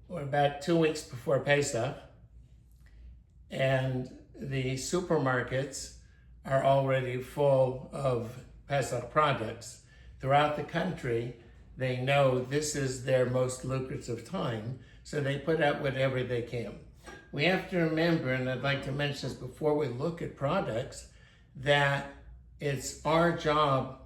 we're about 2 weeks before Pesach, and the supermarkets are already full of Pesach products. Throughout the country, they know this is their most lucrative time, so they put out whatever they can. We have to remember, and I'd like to mention this before we look at products, that it's our job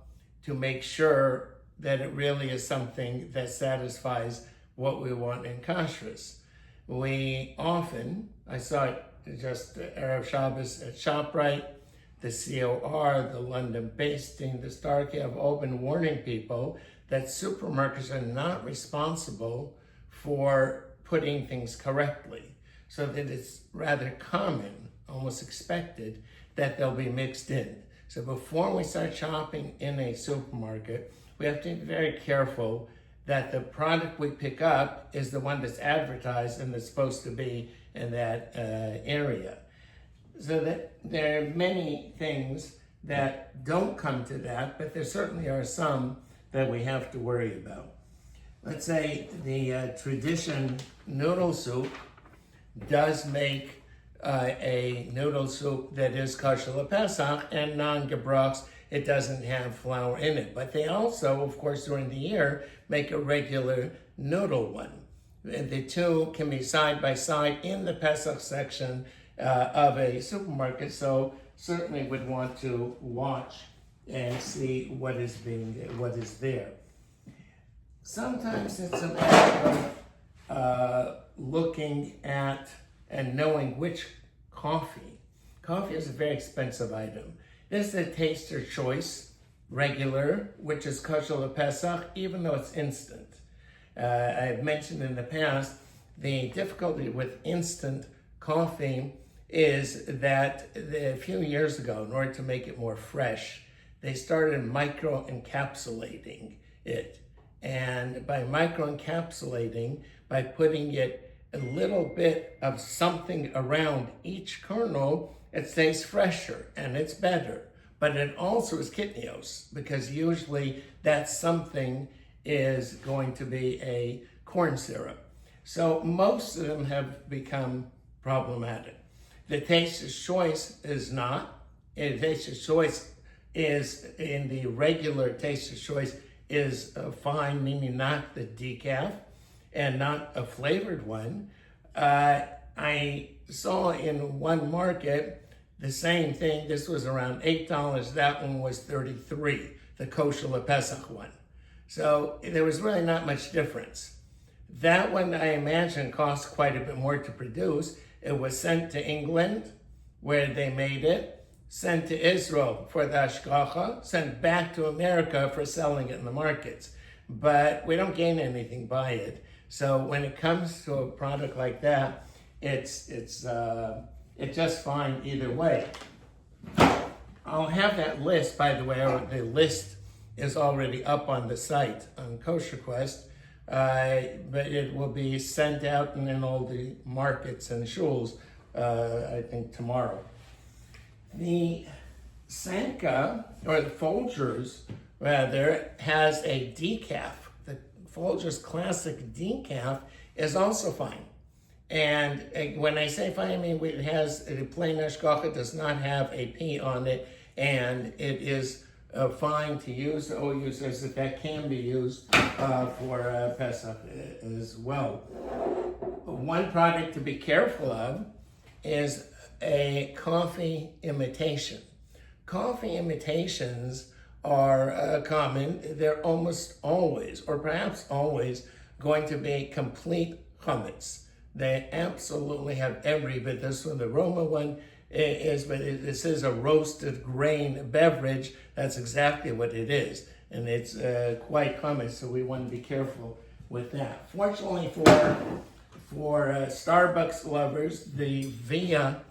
to make sure that it really is something that satisfies what we want in kashrus. We often, I saw it just Erev Shabbos at ShopRite, the COR, the London Basting, the Starkey have all been warning people that supermarkets are not responsible for putting things correctly, so that it's rather common, almost expected, that they'll be mixed in. So before we start shopping in a supermarket, we have to be very careful that the product we pick up is the one that's advertised and that's supposed to be in that area. So that there are many things that don't come to that, but there certainly are some that we have to worry about. Let's say the tradition noodle soup does make a noodle soup that is kosher lePesach and non-gebrachs. It doesn't have flour in it. But they also, of course, during the year, make a regular noodle one. And the two can be side by side in the Pesach section of a supermarket, so certainly would want to watch and see what is there. Sometimes it's a matter of looking at and knowing which coffee. Coffee is a very expensive item. This is a taster choice, regular, which is kosher lePesach, even though it's instant. I've mentioned in the past, the difficulty with instant coffee is that a few years ago, in order to make it more fresh, they started micro-encapsulating it. And by micro-encapsulating, by putting it a little bit of something around each kernel, it stays fresher and it's better. But it also is kitnios, because usually that something is going to be a corn syrup. So most of them have become problematic. The taster's choice is not. The taster's choice is, in the regular taster's choice, is fine, meaning not the decaf and not a flavored one. I saw in one market the same thing. This was around $8. That one was $33, the kosher lePesach one. So there was really not much difference. That one, I imagine, cost quite a bit more to produce. It was sent to England, where they made it, sent to Israel for the hashgacha, sent back to America for selling it in the markets. But we don't gain anything by it. So when it comes to a product like that, it's just fine either way. I'll have that list, by the way. The list is already up on the site on Kosher Quest, but it will be sent out in all the markets and shuls, I think, tomorrow. The Sanka, or the Folgers, rather, has a decaf. The Folgers Classic Decaf is also fine. And when I say fine, I mean it has a plain hashgacha, does not have a P on it, and it is fine to use. The OU says that can be used for Pesach as well. One product to be careful of is a coffee imitation. Coffee imitations are common. They're almost always, or perhaps always, going to be complete chametz. They absolutely have every bit. This one, the Roma one, is, but this is a roasted grain beverage. That's exactly what it is. And it's quite common, so we want to be careful with that. Fortunately for Starbucks lovers, the Via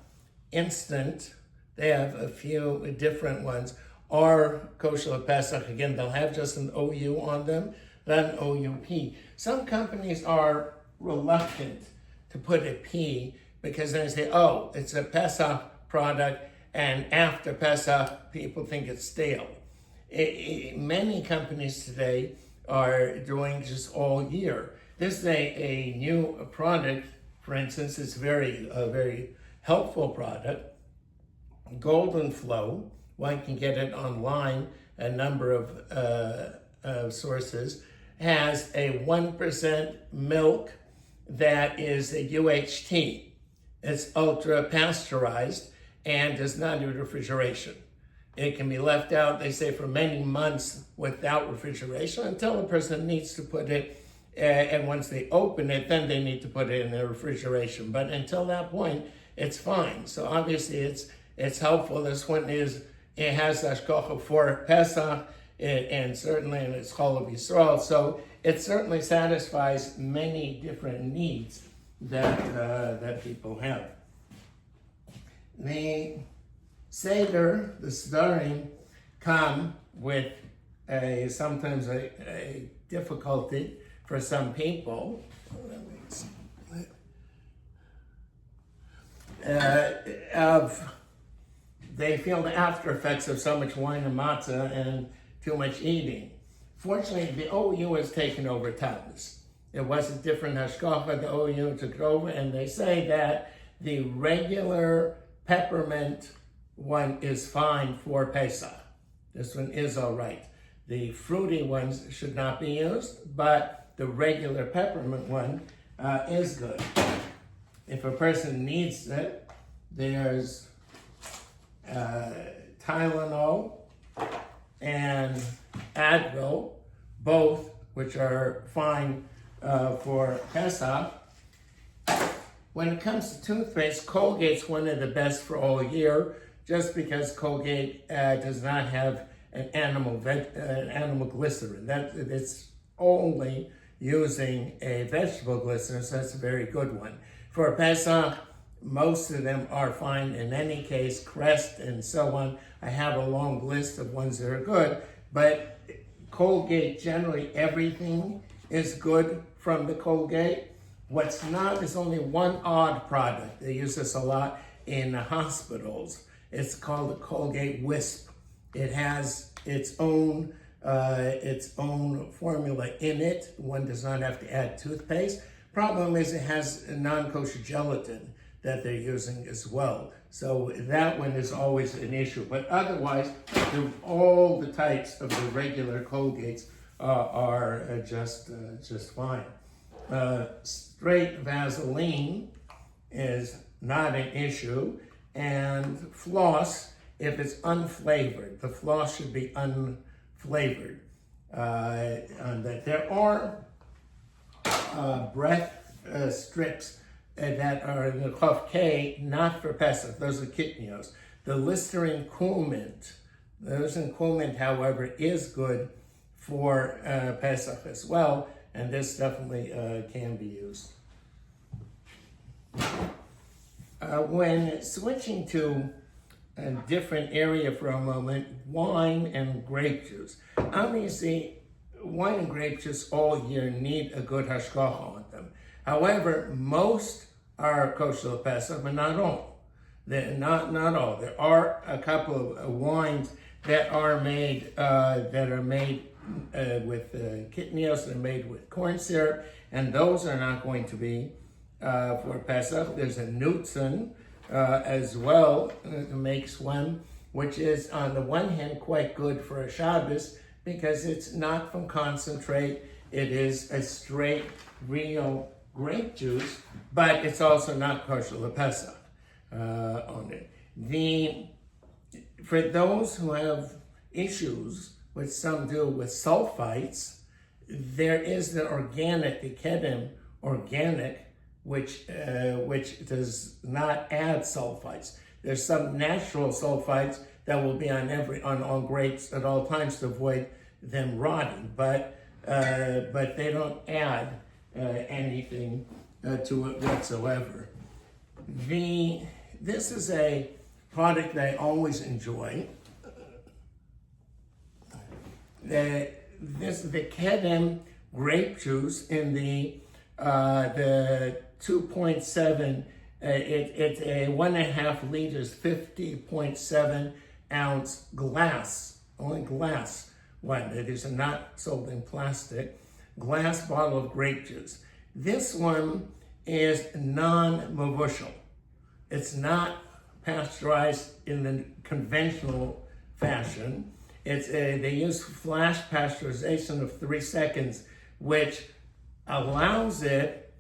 Instant, they have a few different ones, are kosher lePesach. Again, they'll have just an OU on them, then OUP. Some companies are reluctant to put a P because then they say, oh, it's a Pesach product, and after Pesach, people think it's stale. Many companies today are doing just all year. This is a new product. For instance, it's a very helpful product. Golden Flow, one can get it online, a number of sources, has a 1% milk that is a UHT. It's ultra pasteurized and does not need refrigeration. It can be left out, they say, for many months without refrigeration until the person needs to put it, and once they open it, then they need to put it in their refrigeration. But until that point, it's fine. So obviously it's helpful. This one it has hashgacha for Pesach, and certainly in its Chol of Yisrael. So it certainly satisfies many different needs that people have. The Seder, the Sedarim, come with sometimes a difficulty for some people. They feel the after effects of so much wine and matzah and too much eating. Fortunately, the OU has taken over Tammuz. It was a different hashgacha. The OU took it over, and they say that the regular peppermint one is fine for Pesach. This one is all right. The fruity ones should not be used, but the regular peppermint one is good. If a person needs it, there's Tylenol and Advil, both which are fine for Pesach. When it comes to toothpaste, Colgate's one of the best for all year, just because Colgate does not have an animal glycerin. It's only using a vegetable glycerin, so that's a very good one. For Pesach, most of them are fine in any case, Crest and so on. I have a long list of ones that are good, but Colgate, generally everything is good from the Colgate. What's not is only one odd product. They use this a lot in hospitals. It's called the Colgate Wisp. It has its own formula in it. One does not have to add toothpaste. Problem is it has non-kosher gelatin that they're using as well. So that one is always an issue. But otherwise, all the types of the regular Colgates are just fine. Straight Vaseline is not an issue. And floss, if it's unflavored, the floss should be unflavored. There are breath strips that are in the Chaf K, not for Pesach. Those are kitnios. The Listerine Cool Mint, however, is good for Pesach as well, and this definitely can be used. When switching to a different area for a moment, wine and grape juice. Obviously, wine and grape juice all year need a good hashgacha on them. However, most are kosher Pesach, but not all. Not all. There are a couple of wines that are made with kitnios, they're made with corn syrup, and those are not going to be for Pesach. There's a Nutzen as well, makes one, which is on the one hand quite good for a Shabbos because it's not from concentrate, it is a straight, real grape juice, but it's also not kosher Pesach on it. For those who have issues, which some do with sulfites, there is the organic, the Kedem organic, which does not add sulfites. There's some natural sulfites that will be on grapes at all times to avoid them rotting, but they don't add anything to it whatsoever. This is a product that I always enjoy. The Kedem grape juice in the 2.7, it's a 1.5 liters, 50.7 ounce glass, only glass one. It is not sold in plastic, glass bottle of grape juice. This one is non-mevushal. It's not pasteurized in the conventional fashion. They use flash pasteurization of 3 seconds, which allows it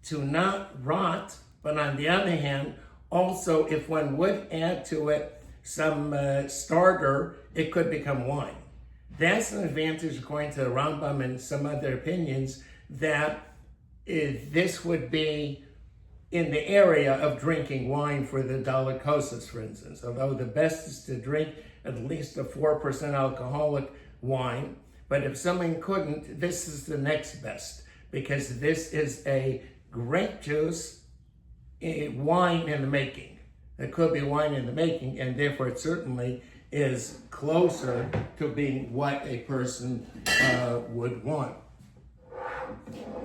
to not rot, but on the other hand, also if one would add to it some starter, it could become wine. That's an advantage, according to the Rambam and some other opinions, that this would be in the area of drinking wine for the delicacies, for instance. Although the best is to drink at least a 4% alcoholic wine, but if someone couldn't, this is the next best, because this is a grape juice wine in the making. It could be wine in the making, and therefore it certainly is closer to being what a person would want.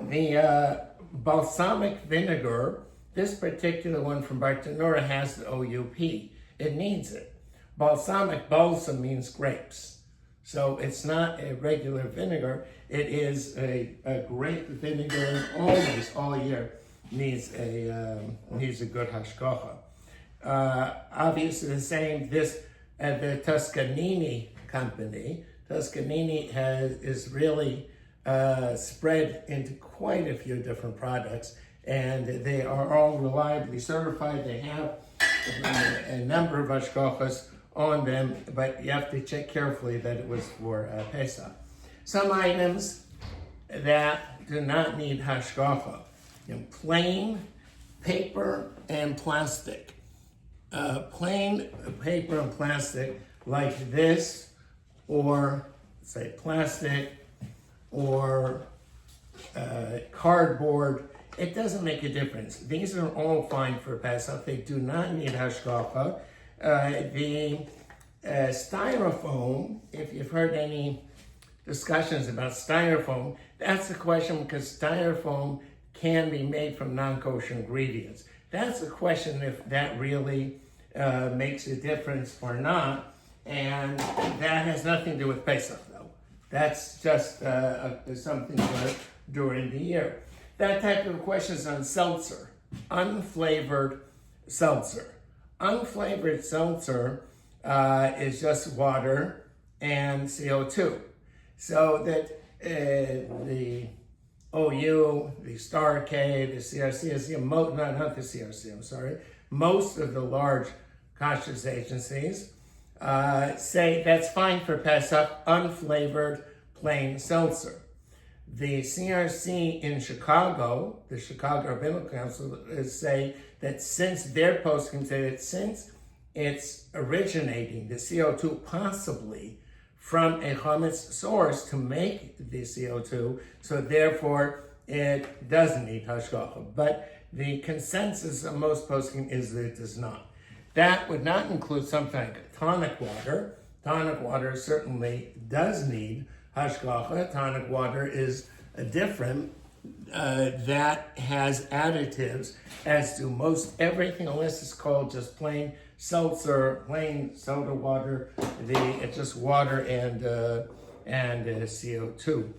The balsamic vinegar, this particular one from Bartanura, has the OUP. It needs it. Balsamic, balsam means grapes. So it's not a regular vinegar. It is a grape vinegar, and always, all year, needs a good hashgacha. Obviously the same, the Toscanini company. Toscanini is really spread into quite a few different products, and they are all reliably certified. They have a number of hashgachas on them, but you have to check carefully that it was for Pesach. Some items that do not need hashgacha, plain paper and plastic. Plain paper and plastic like this, or say plastic, or cardboard, it doesn't make a difference. These are all fine for Pesach. They do not need hashgacha. The styrofoam, if you've heard any discussions about styrofoam, that's the question, because styrofoam can be made from non-kosher ingredients. That's the question, if that really makes a difference or not, and that has nothing to do with Pesach, though. That's just something for during the year. That type of question is on seltzer, unflavored seltzer. Unflavored seltzer is just water and CO2. So that the OU, the Star K, the CRC, not the CRC, I'm sorry, most of the large kashrus agencies say that's fine for Pesach, unflavored plain seltzer. The CRC in Chicago, the Chicago Rabbinical Council, say that since their posting say that since it's originating, the CO2 possibly from a chametz source to make the CO2, so therefore it doesn't need hashgacha. But the consensus of most posting is that it does not. That would not include something like tonic water. Tonic water certainly does need hashgacha. Tonic water is a different, that has additives, as do most everything, unless it's called just plain seltzer, plain soda water. It's just water and CO2.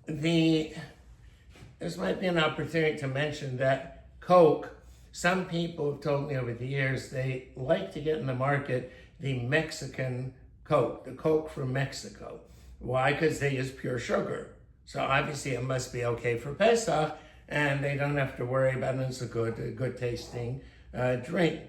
This might be an opportunity to mention that Coke, some people have told me over the years, they like to get in the market the Mexican Coke, the Coke from Mexico. Why? Because they use pure sugar. So obviously it must be okay for Pesach, and they don't have to worry about it. It's a good tasting drink.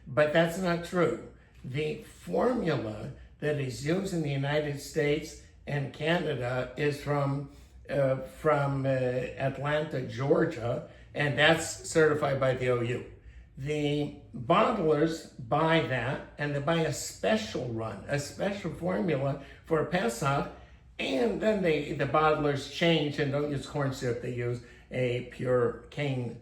But that's not true. The formula that is used in the United States and Canada is from Atlanta, Georgia, and that's certified by the OU. The bottlers buy that, and they buy a special run, a special formula for Pesach, and then the bottlers change and don't use corn syrup, they use a pure cane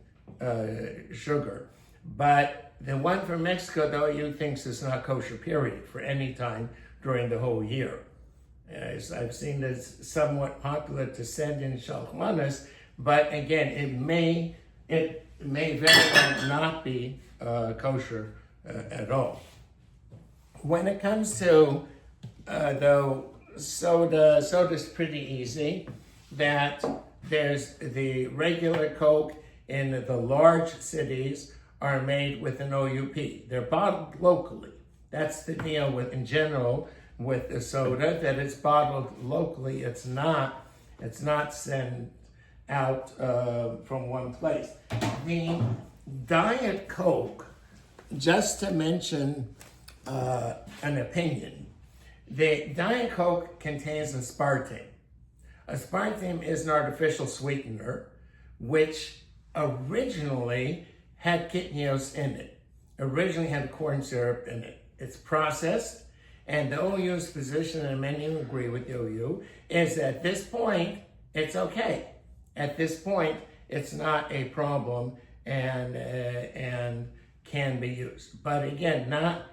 sugar. But the one from Mexico, the OU thinks is not kosher, period, for any time during the whole year. I've seen this somewhat popular to send in shalmanas, but again, it may very well not be kosher at all. When it comes to though soda's pretty easy. That There's the regular Coke in the large cities are made with an OUP. They're bottled locally. That's the deal with, in general, with the soda, that it's bottled locally. It's not sent out from one place. The Diet Coke, just to mention an opinion, the Diet Coke contains aspartame. Aspartame is an artificial sweetener, which originally had kitnios in it, originally had corn syrup in it. It's processed, and the OU's position, and many agree with the OU, is at this point, it's okay. At this point, it's not a problem and can be used. But again, not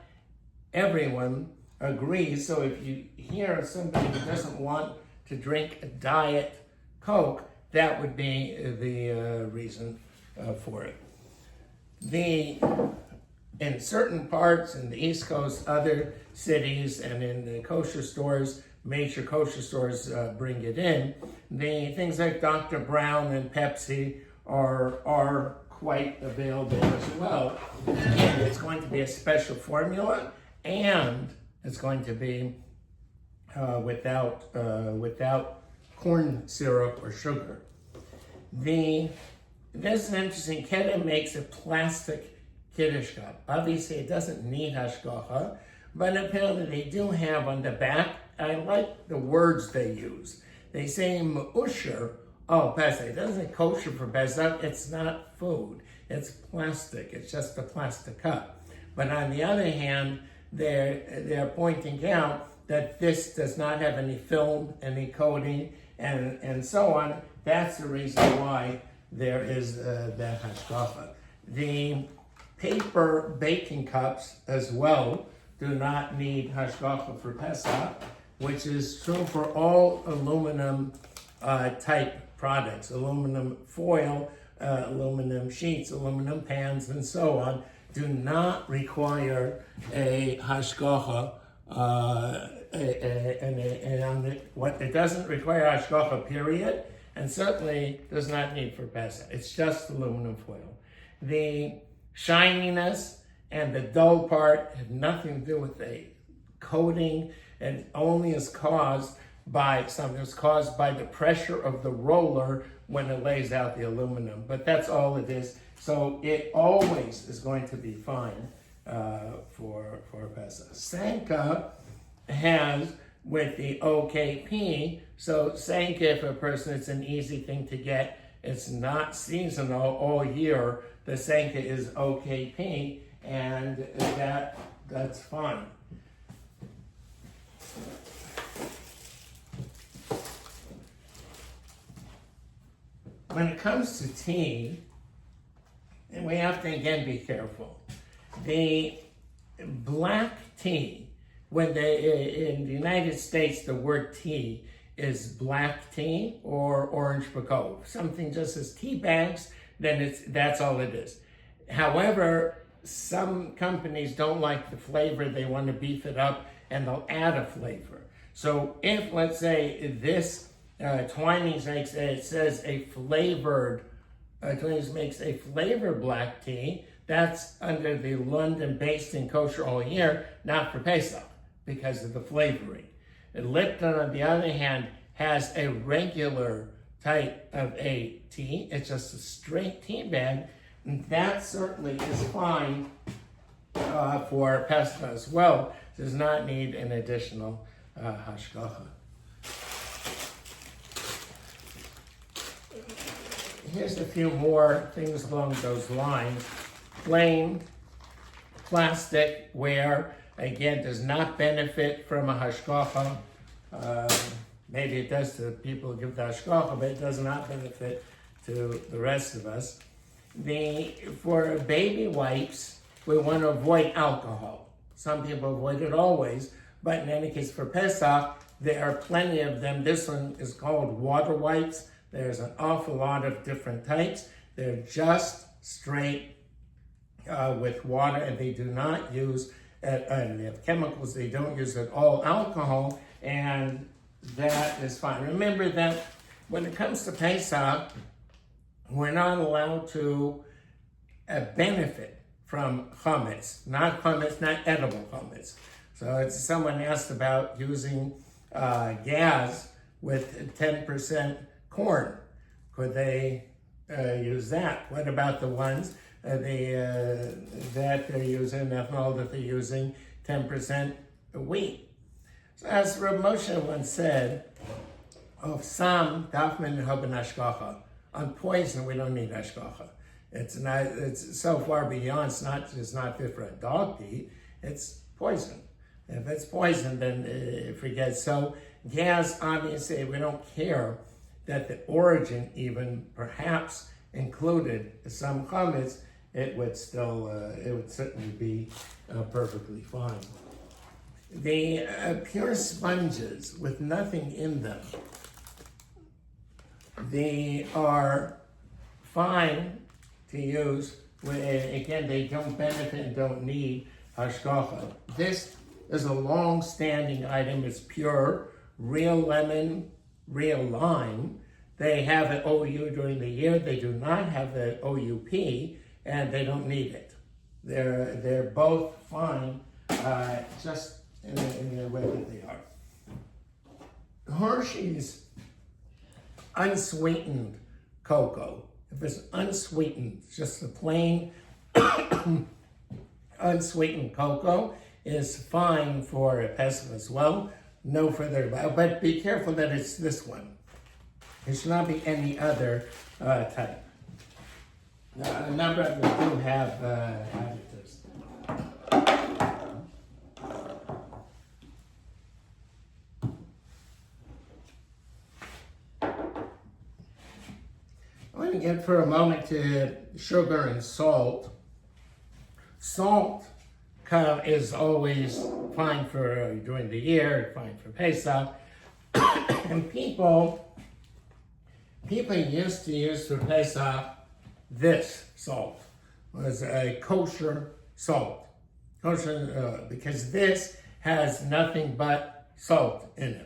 everyone agrees. So if you hear somebody who doesn't want to drink a Diet Coke, that would be the reason for it. In certain parts, in the East Coast, other cities, and in the kosher stores, major kosher stores bring it in. The things like Dr. Brown and Pepsi are quite available as well. And it's going to be a special formula, and it's going to be without corn syrup or sugar. This is interesting. Kedem makes a plastic Kiddush cup. Obviously, it doesn't need hashgacha, but apparently they do have on the back. I like the words they use. They say Me'usher, Pesach. It doesn't say kosher for Pesach. It's not food. It's plastic. It's just a plastic cup. But on the other hand, they're pointing out that this does not have any film, any coating, and so on. That's the reason why there is that hashgacha. The paper baking cups as well do not need hashgacha for Pesach, which is true for all aluminum type products, aluminum foil, aluminum sheets, aluminum pans, and so on, do not require a hashgacha. It doesn't require hashgacha, period, and certainly does not need for Pesach. It's just aluminum foil. The shininess and the dull part have nothing to do with a coating, and only is caused by something. It's caused by the pressure of the roller when it lays out the aluminum. But that's all it is. So it always is going to be fine for Pesach. Sanka has with the OKP. So Sanka, if a person, it's an easy thing to get. It's not seasonal all year. The Sanka is OKP, and that's fine. When it comes to tea, and we have to again be careful. The black tea, in the United States, the word tea is black tea or orange pekoe. Something just as tea bags, then that's all it is. However, some companies don't like the flavor, they want to beef it up, and they'll add a flavor. So if, let's say, this Twinings makes it says a flavored, Twinings makes a flavored black tea, that's under the London basting kosher all year, not for Pesach, because of the flavoring. And Lipton, on the other hand, has a regular type of a tea. It's just a straight tea bag. And that certainly is fine for Pesach as well. Does not need an additional hashgacha. Here's a few more things along those lines. Plain plastic ware, again, does not benefit from a hashgacha. Maybe it does to people who give the hashgacha, but it does not benefit to the rest of us. For baby wipes, we want to avoid alcohol. Some people avoid it always, but in any case, for Pesach, there are plenty of them. This one is called water wipes. There's an awful lot of different types. They're just straight with water, and they do not use, and they have chemicals, they don't use at all alcohol, and that is fine. Remember that when it comes to Pesach, we're not allowed to benefit from chametz, not edible chametz. So it's someone asked about using gas with 10% corn. Could they use that? What about the ones that they're using ethanol, that they're using 10% wheat? So as Rabbi Moshe once said, of some dafmin hoben hashgacha. On poison, we don't need hashgacha. It's so far beyond. It's not good for a dog to eat. It's poison. If it's poison, then forget. So gas, obviously, we don't care that the origin even perhaps included some chametz. It would certainly be perfectly fine. The pure sponges with nothing in them, they are fine to use. Again, they don't benefit and don't need hashgacha. This is a long-standing item. It's pure, real lemon, real lime. They have an OU during the year. They do not have an OUP, and they don't need it. They're both fine, just in the way that they are. Hershey's unsweetened cocoa. If it's unsweetened, just the plain unsweetened cocoa is fine for a Pesach as well. No further about it, but be careful that it's this one. It should not be any other type. A number of them do have additives. I want to get for a moment to sugar and salt. Salt is always fine for during the year, fine for Pesach. And people used to use for Pesach this salt. It was a kosher salt. Because this has nothing but salt in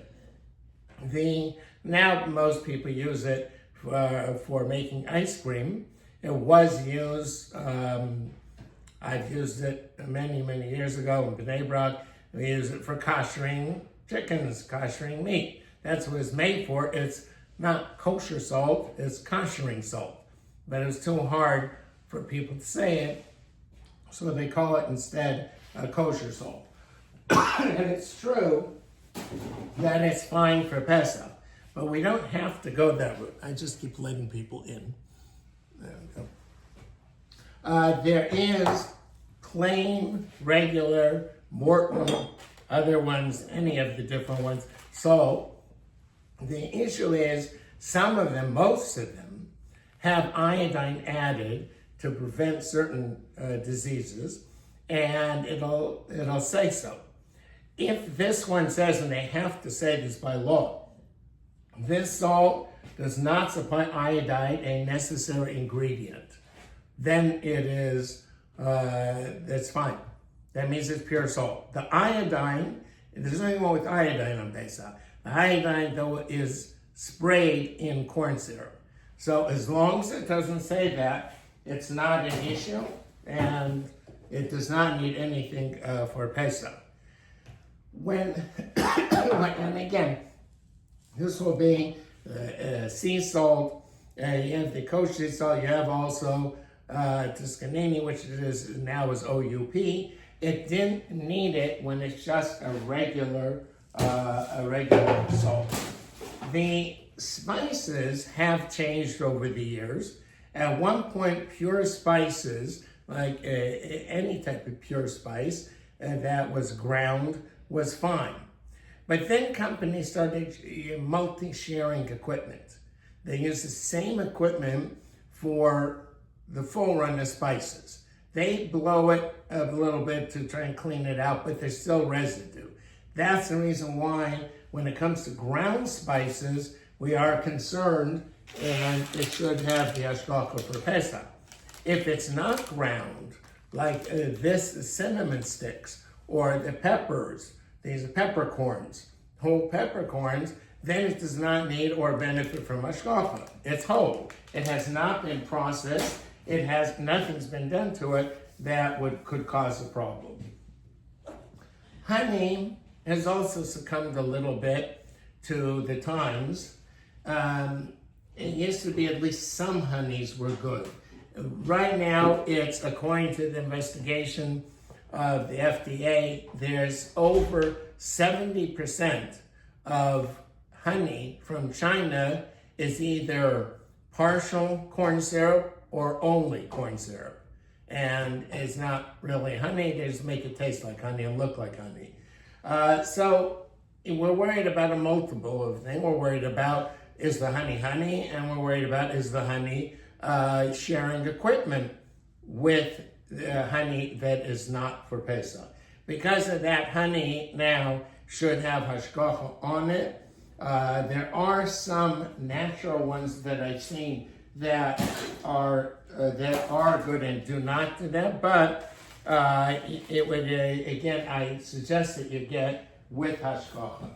it. Now most people use it for making ice cream. It was used, I've used it many, many years ago in Bnei Brak. We use it for koshering chickens, koshering meat. That's what it's made for. It's not kosher salt, it's koshering salt. But it was too hard for people to say it, so they call it instead kosher salt. And it's true that it's fine for Pesach, but we don't have to go that route. I just keep letting people in. There we go. There is plain, regular, Morton, other ones, any of the different ones. So the issue is some of them, most of them, have iodine added to prevent certain diseases, and it'll say so. If this one says, and they have to say this by law, this salt does not supply iodine, a necessary ingredient, then it is, that's fine. That means it's pure salt. The iodine, there's nothing wrong with iodine on Pesach. The iodine, though, is sprayed in corn syrup. So as long as it doesn't say that, it's not an issue, and it does not need anything for Pesach. And again, this will be sea salt, you have the kosher salt, you have also Tuscanini, which it is now is OUP. It didn't need it when it's just a regular salt. The spices have changed over the years. At one point, pure spices, like any type of pure spice that was ground, was fine. But then companies started multi-sharing equipment. They use the same equipment for the full run of spices. They blow it a little bit to try and clean it out, but there's still residue. That's the reason why when it comes to ground spices, we are concerned, and it should have the hashgacha for Pesach. If it's not ground, like this cinnamon sticks, or the peppers, these are peppercorns, whole peppercorns, then it does not need or benefit from hashgacha. It's whole. It has not been processed. Nothing's been done to it that could cause a problem. Honey has also succumbed a little bit to the times. It used to be at least some honeys were good. Right now, it's according to the investigation of the FDA, there's over 70% of honey from China is either partial corn syrup or only corn syrup. And it's not really honey, they just make it taste like honey and look like honey. So we're worried about a multiple of things. We're worried about, is the honey honey? And we're worried about, is the honey sharing equipment with honey that is not for Pesach. Because of that, honey now should have hashgacha on it. There are some natural ones that I've seen that are good and do not do that, but it would, again, I suggest that you get with hashgacha.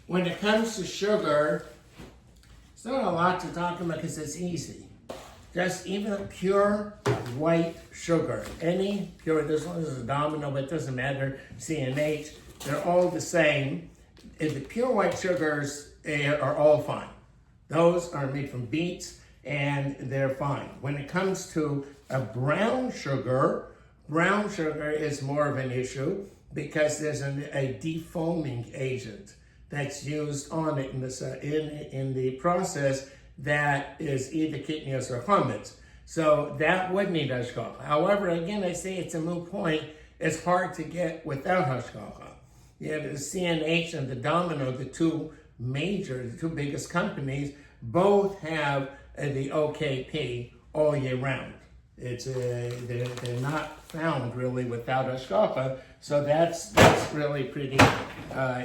When it comes to sugar, it's not a lot to talk about because it's easy. Just even a pure white sugar, any pure, this one is a domino, but it doesn't matter, C&H, they're all the same. And the pure white sugars are all fine. Those are made from beets and they're fine. When it comes to a brown sugar is more of an issue because there's a defoaming agent that's used on it in the process that is either kitnios or chametz. So that would need hashgacha. However, again, I say it's a moot point. It's hard to get without hashgacha. Yeah, the C&H and the Domino, the two biggest companies, both have the OKP all year round. They're not found really without hashgacha, so that's really pretty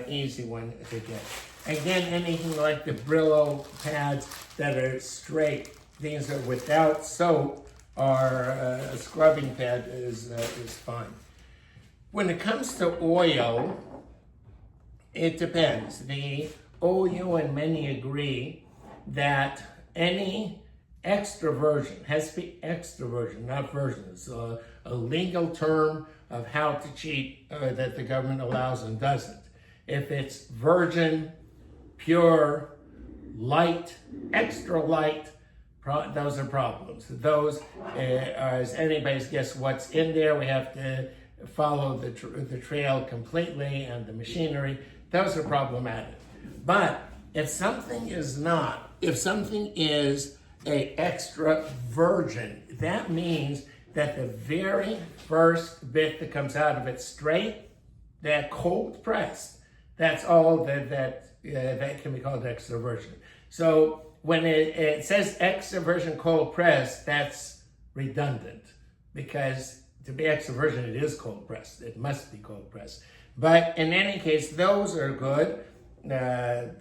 easy one to get. Again, anything like the Brillo pads that are straight, things are without soap, or a scrubbing pad is fine. When it comes to oil, it depends. The OU and many agree that any extra virgin has to be extra virgin, not virgin. It's a legal term of how to cheat that the government allows and doesn't. If it's virgin, pure, light, extra light, those are problems. Those, as anybody's guess what's in there, we have to follow the trail completely and the machinery. Those are problematic. But if something is a extra virgin, that means that the very first bit that comes out of it straight, that cold pressed, that's all that can be called extra virgin. So when it says extra virgin cold pressed, that's redundant because to be extra virgin, it is cold pressed. It must be cold pressed. But in any case, those are good.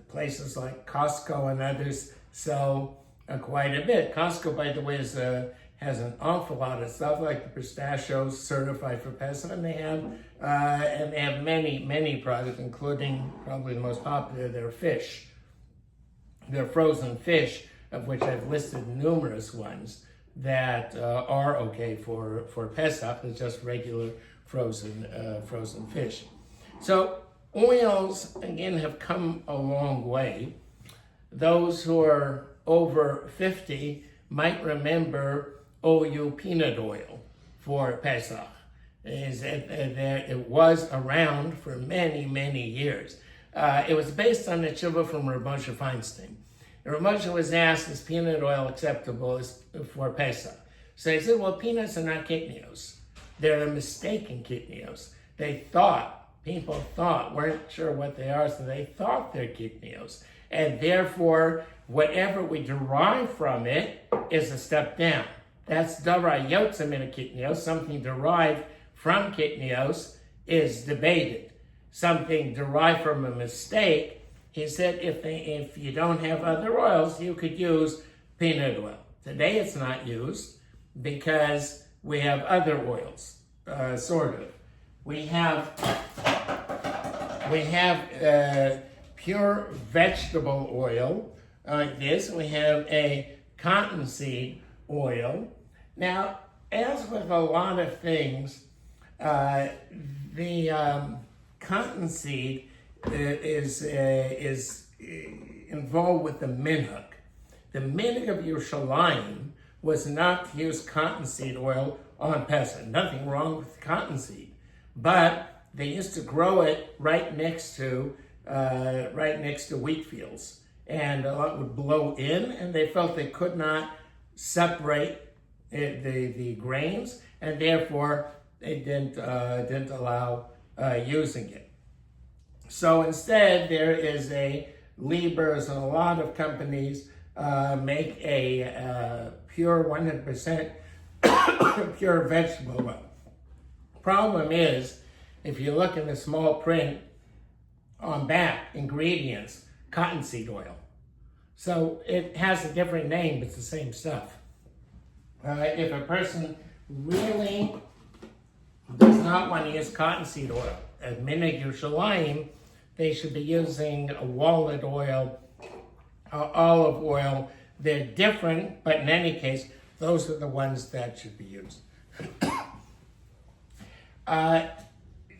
Places like Costco and others sell quite a bit. Costco, by the way, has an awful lot of stuff like the pistachios certified for Pesach, and they have many products, including probably the most popular, their fish. Their frozen fish, of which I've listed numerous ones that are okay for Pesach. It's just regular frozen fish. So oils, again, have come a long way. Those who are over 50 might remember OU peanut oil for Pesach. It was around for many years. It was based on a tshuva from Rav Moshe Feinstein. And Rav Moshe was asked, is peanut oil acceptable for Pesach? So he said, well, peanuts are not kitnios. They're a mistaken kitnios. People weren't sure what they are, so they thought they're kitnios. And therefore, whatever we derive from it is a step down. That's davar yotza min kitnios. Something derived from kitnios is debated. Something derived from a mistake, he said, if you don't have other oils, you could use peanut oil. Today it's not used because we have other oils, sort of. We have We have pure vegetable oil like this. We have a cottonseed oil. Now, as with a lot of things, the cottonseed is involved with the minhag. The minhag of Yerushalayim was not to use cottonseed oil on Pesach. Nothing wrong with cottonseed, but they used to grow it right next to wheat fields, and a lot would blow in, and they felt they could not separate the grains, and therefore they didn't allow using it. So instead, there is Lieber's, and a lot of companies make a pure 100% pure vegetable oil. Problem is, if you look in the small print on back, ingredients, cottonseed oil. So it has a different name, but it's the same stuff. If a person really does not want to use cottonseed oil, at Minhag Yerushalayim, they should be using a walnut oil, olive oil. They're different, but in any case, those are the ones that should be used.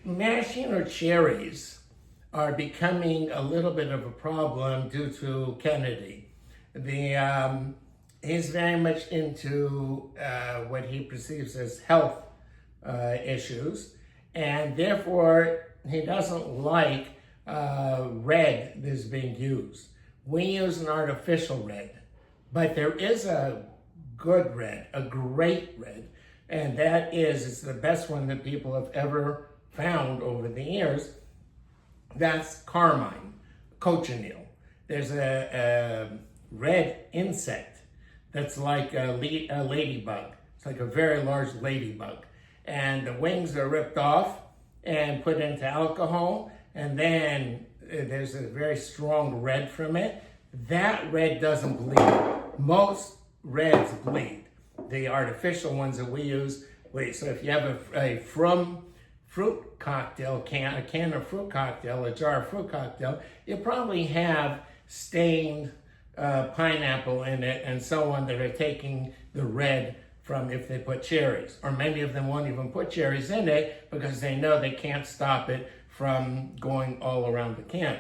Maraschino cherries are becoming a little bit of a problem due to Kennedy. He's very much into what he perceives as health issues, and therefore he doesn't like red that is being used. We use an artificial red, but there is a good red, a great red, and that is, it's the best one that people have ever found over the years. That's carmine, cochineal. There's a red insect that's like a ladybug. It's like a very large ladybug. And the wings are ripped off and put into alcohol, and then there's a very strong red from it. That red doesn't bleed. Most reds bleed. The artificial ones that we use, so if you have a fruit cocktail, a can of fruit cocktail, a jar of fruit cocktail, you probably have stained pineapple in it and so on that are taking the red from if they put cherries. Or many of them won't even put cherries in it because they know they can't stop it from going all around the can.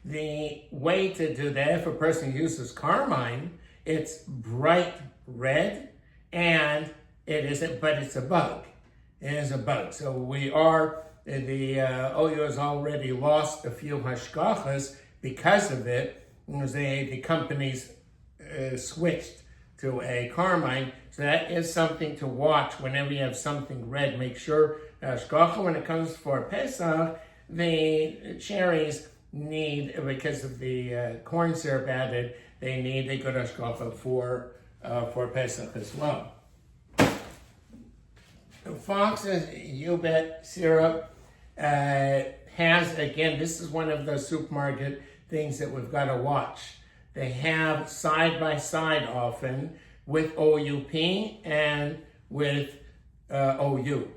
The way to do that, if a person uses carmine, it's bright red, and it isn't, but it's a bug. It is a bug. So the OU has already lost a few hashgachas because of it. The companies switched to a carmine. So that is something to watch whenever you have something red. Make sure hashgacha, when it comes for Pesach, the cherries need, because of the corn syrup added, they need a good hashgacha for Pesach as well. The Fox's Ubet syrup has, again, this is one of those supermarket things that we've got to watch. They have side by side often with OUP and with OU.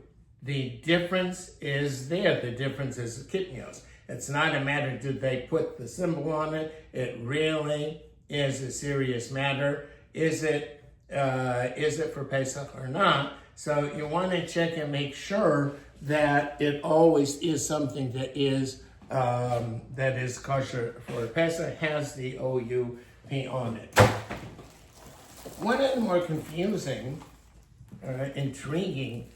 The difference is there. The difference is kitnios. It's not a matter, did they put the symbol on it? It really is a serious matter. Is it for Pesach or not? So you want to check and make sure that it always is something that is kosher for Pesach, has the OUP on it. One of the more confusing, intriguing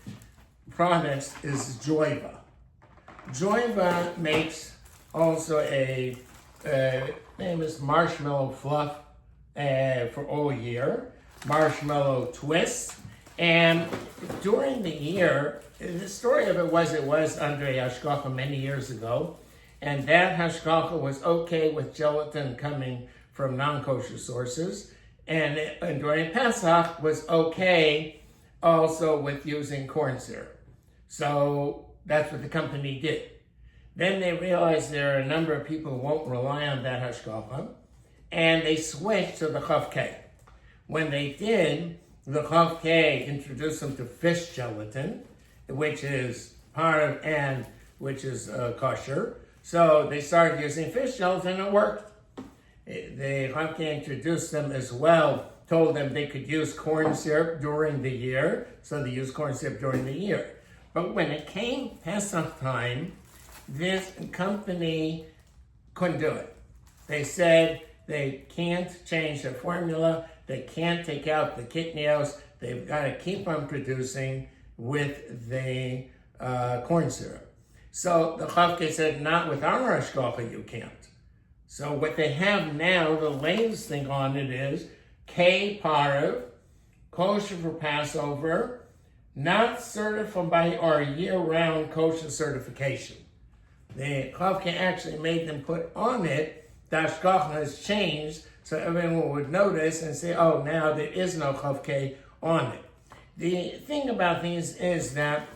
products is Joiva. Joiva makes also a famous marshmallow fluff for all year, marshmallow twists. And during the year, the story of it was under a hashgacha many years ago, and that hashgacha was okay with gelatin coming from non-kosher sources, and during Pesach was okay also with using corn syrup. So that's what the company did. Then they realized there are a number of people who won't rely on that hashgacha, and they switched to the chavkei. When they did, the chavkei introduced them to fish gelatin, which is parv and which is kosher. So they started using fish gelatin and it worked. The Chafke introduced them as well, told them they could use corn syrup during the year, so they used corn syrup during the year. But when it came Pesach time, this company couldn't do it. They said they can't change the formula, they can't take out the kitnios, they've got to keep on producing with the corn syrup. So the Chafke said, not with our hashgacha, you can't. So what they have now, the latest thing on it is K Parav, kosher for Passover, not certified by our year-round kosher certification. The Chafke actually made them put on it, the hashgacha has changed, so everyone would notice and say, oh, now there is no Chafke on it. The thing about these is that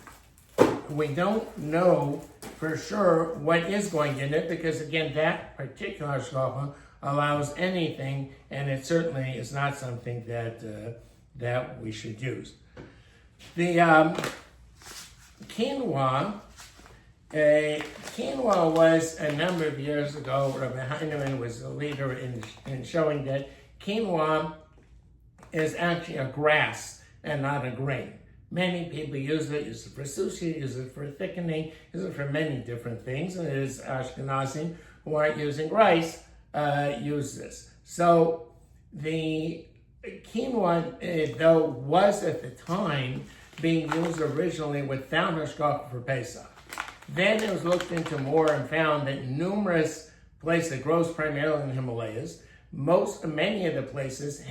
we don't know for sure what is going in it, because again, that particular hashgacha allows anything, and it certainly is not something that we should use. The quinoa was a number of years ago. Rabbi Heinemann was a leader in showing that quinoa is actually a grass and not a grain. Many people use it for sushi, use it for thickening, use it for many different things. And it is Ashkenazim who aren't using rice use this. So the quinoa, though, was at the time being used originally without hashgacha for Pesach. Then it was looked into more and found that numerous places, it grows primarily in the Himalayas, many of the places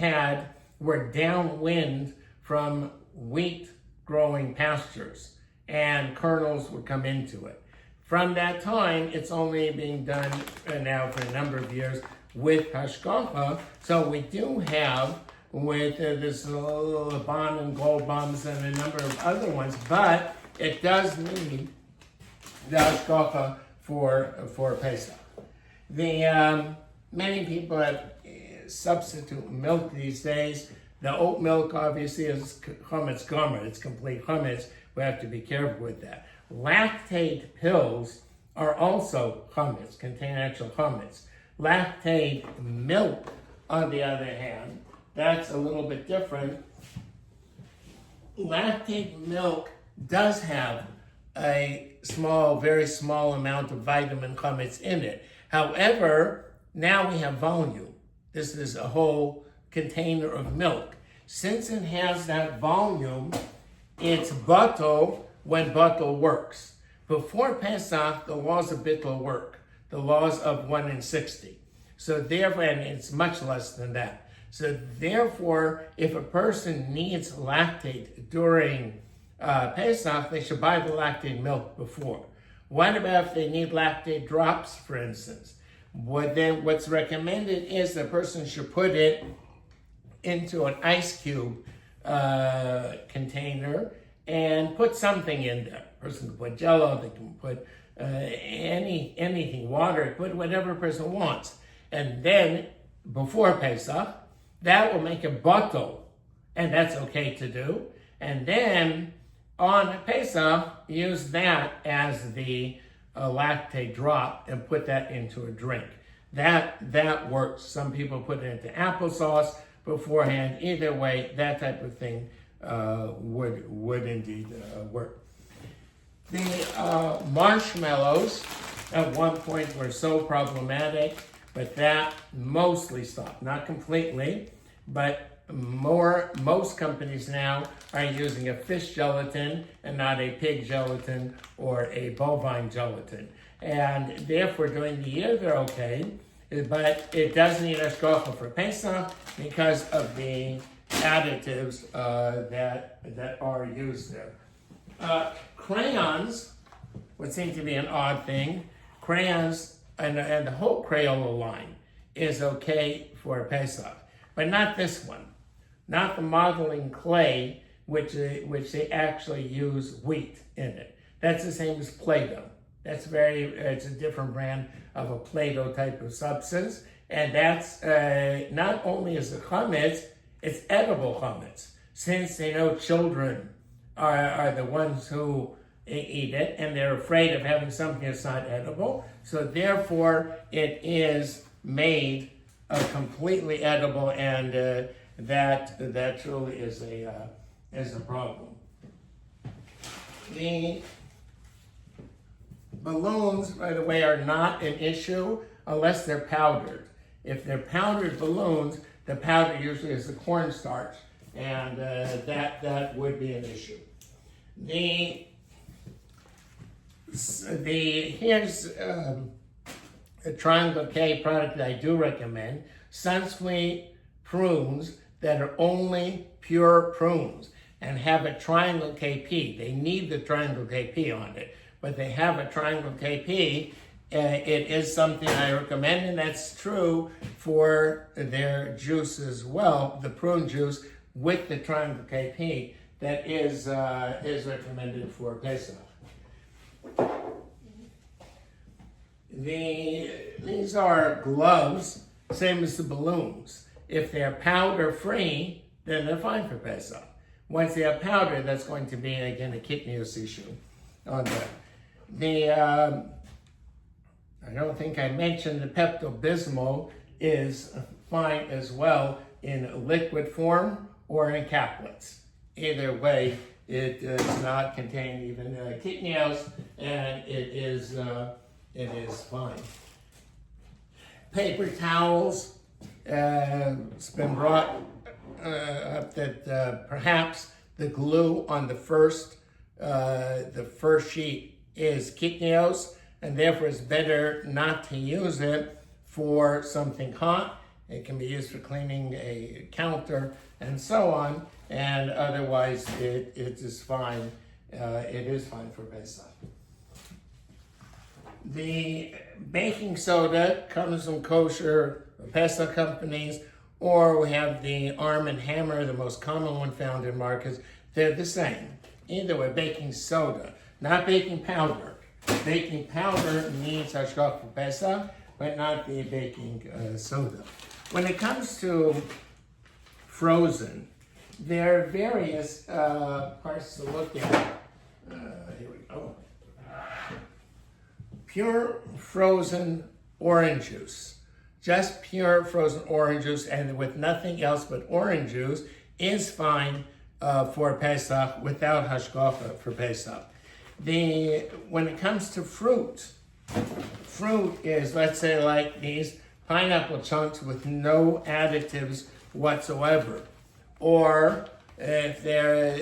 were downwind from wheat growing pastures, and kernels would come into it. From that time, it's only being done now for a number of years with hashgacha. So we do have with this Laban and Gold Bums and a number of other ones, but it does need the hashgacha for Pesach. Many people have substitute milk these days. The oat milk obviously is chametz gomer, it's complete chametz. We have to be careful with that. Lactate pills are also chametz, contain actual chametz. Lactate milk, on the other hand, that's a little bit different. Lactate milk does have a very small amount of vitamin chametz in it. However, now we have volume. This is a whole container of milk. Since it has that volume, it's batel when batel works. Before Pesach, the laws of bittul work, the laws of 1 in 60. So therefore, and it's much less than that. So therefore, if a person needs lactate during Pesach, they should buy the lactate milk before. What about if they need lactate drops, for instance? What's recommended is the person should put it into an ice cube container and put something in there. A person can put Jello, they can put anything, water, put whatever a person wants. And then, before Pesach, that will make a batel, and that's okay to do. And then, on Pesach, use that as the lactate drop and put that into a drink. That works. Some people put it into applesauce beforehand. Either way, that type of thing would indeed work. The marshmallows at one point were so problematic, but that mostly stopped. Not completely, but most companies now are using a fish gelatin and not a pig gelatin or a bovine gelatin. And therefore, during the year, they're okay, but it does need hashgacha for Pesach because of the additives that are used there. Crayons would seem to be an odd thing. Crayons and the whole Crayola line is okay for Pesach, but not this one. Not the modeling clay, which they actually use wheat in it. That's the same as Play-Doh. It's a different brand of a Play-Doh type of substance, and that's not only is it chametz, it's edible chametz. Since they know children are the ones who eat it, and they're afraid of having something that's not edible. So therefore, it is made completely edible, and that truly is a problem. The balloons, by the way, are not an issue unless they're powdered. If they're powdered balloons, the powder usually is the cornstarch, and that would be an issue. Here's a Triangle K product that I do recommend: Sunsweet prunes that are only pure prunes and have a Triangle KP. They need the Triangle KP on it, but they have a Triangle KP. It is something I recommend, and that's true for their juice as well, the prune juice with the Triangle KP that is recommended for Pesach. These are gloves, same as the balloons. If they're powder free, then they're fine for Pesach. Once they have powder, that's going to be, again, a kitnius issue on that. I don't think I mentioned the Pepto-Bismol is fine as well in liquid form or in caplets. Either way, it does not contain even kitnios, and it is fine. Paper towels, it's been brought up that perhaps the glue on the first sheet is kitnios, and therefore it's better not to use it for something hot. It can be used for cleaning a counter and so on, and otherwise it is fine. It is fine for Pesach. The baking soda comes from kosher Pesach companies, or we have the Arm & Hammer, the most common one found in markets. They're the same. Either way, baking soda, not baking powder. Baking powder needs hashgacha for Pesach, but not the baking soda. When it comes to frozen, there are various parts to look at. Here we go. Pure frozen orange juice. Just pure frozen orange juice, and with nothing else but orange juice, is fine for Pesach without hashgacha for Pesach. When it comes to fruit is, let's say, like these pineapple chunks with no additives whatsoever. Or if there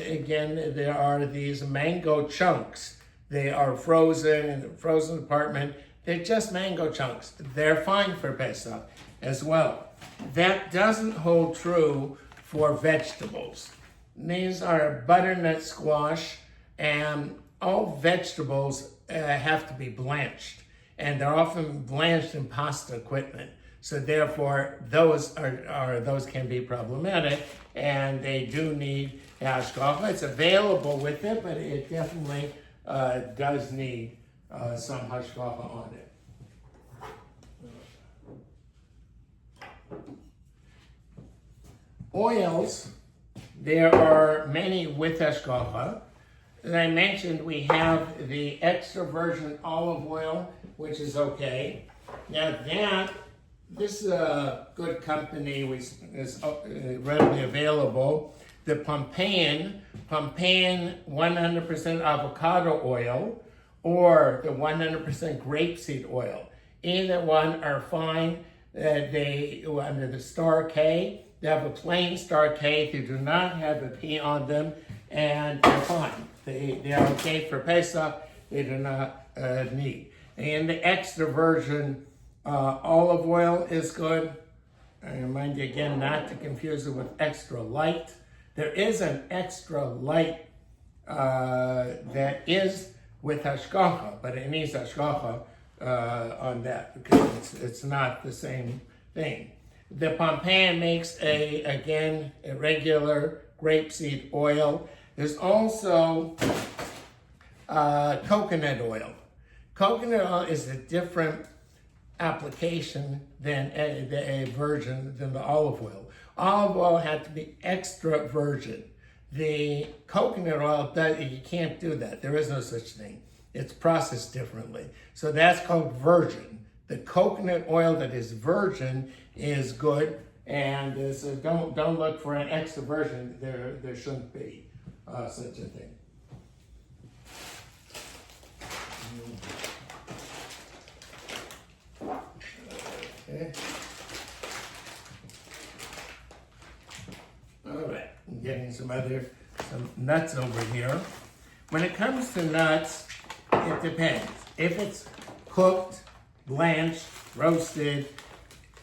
are these mango chunks. They are frozen in the frozen department. They're just mango chunks. They're fine for Pesach as well. That doesn't hold true for vegetables. These are butternut squash, and all vegetables have to be blanched, and they're often blanched in pasta equipment. So therefore, those can be problematic, and they do need hashgacha. It's available with it, but it definitely does need some hashgacha on it. Oils, there are many with hashgacha. As I mentioned, we have the extra virgin olive oil, which is okay. Now this is a good company, which is readily available. The Pompeian 100% avocado oil, or the 100% grapeseed oil. Either one are fine. They, under the Star K, they have a plain Star K. They do not have a P on them, and they're fine. They are okay for Pesach. They do not need. And the extra virgin olive oil is good. I remind you again not to confuse it with extra light. There is an extra light that is with hashgacha, but it needs hashgacha on that because it's not the same thing. The Pompeian makes a regular grapeseed oil. There's also coconut oil. Coconut oil is a different application than a virgin than the olive oil. Olive oil had to be extra virgin. The coconut oil, you can't do that. There is no such thing. It's processed differently. So that's called virgin. The coconut oil that is virgin is good, and so don't look for an extra virgin. There shouldn't be such a thing. Okay. All right, I'm getting some nuts over here. When it comes to nuts, it depends. If it's cooked, blanched, roasted,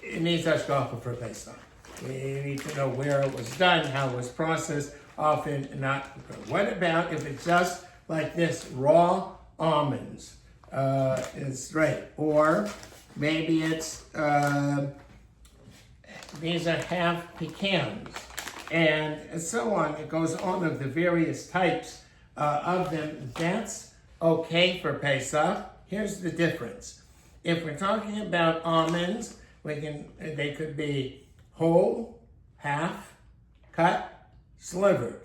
it needs hashgacha for Pesach. We need to know where it was done, how it was processed, often not good. What about if it's just like this, raw almonds, it's straight, or maybe it's, these are half pecans, and so on. It goes on of the various types of them. That's okay for Pesach. Here's the difference. If we're talking about almonds, they could be whole, half, cut, slivered.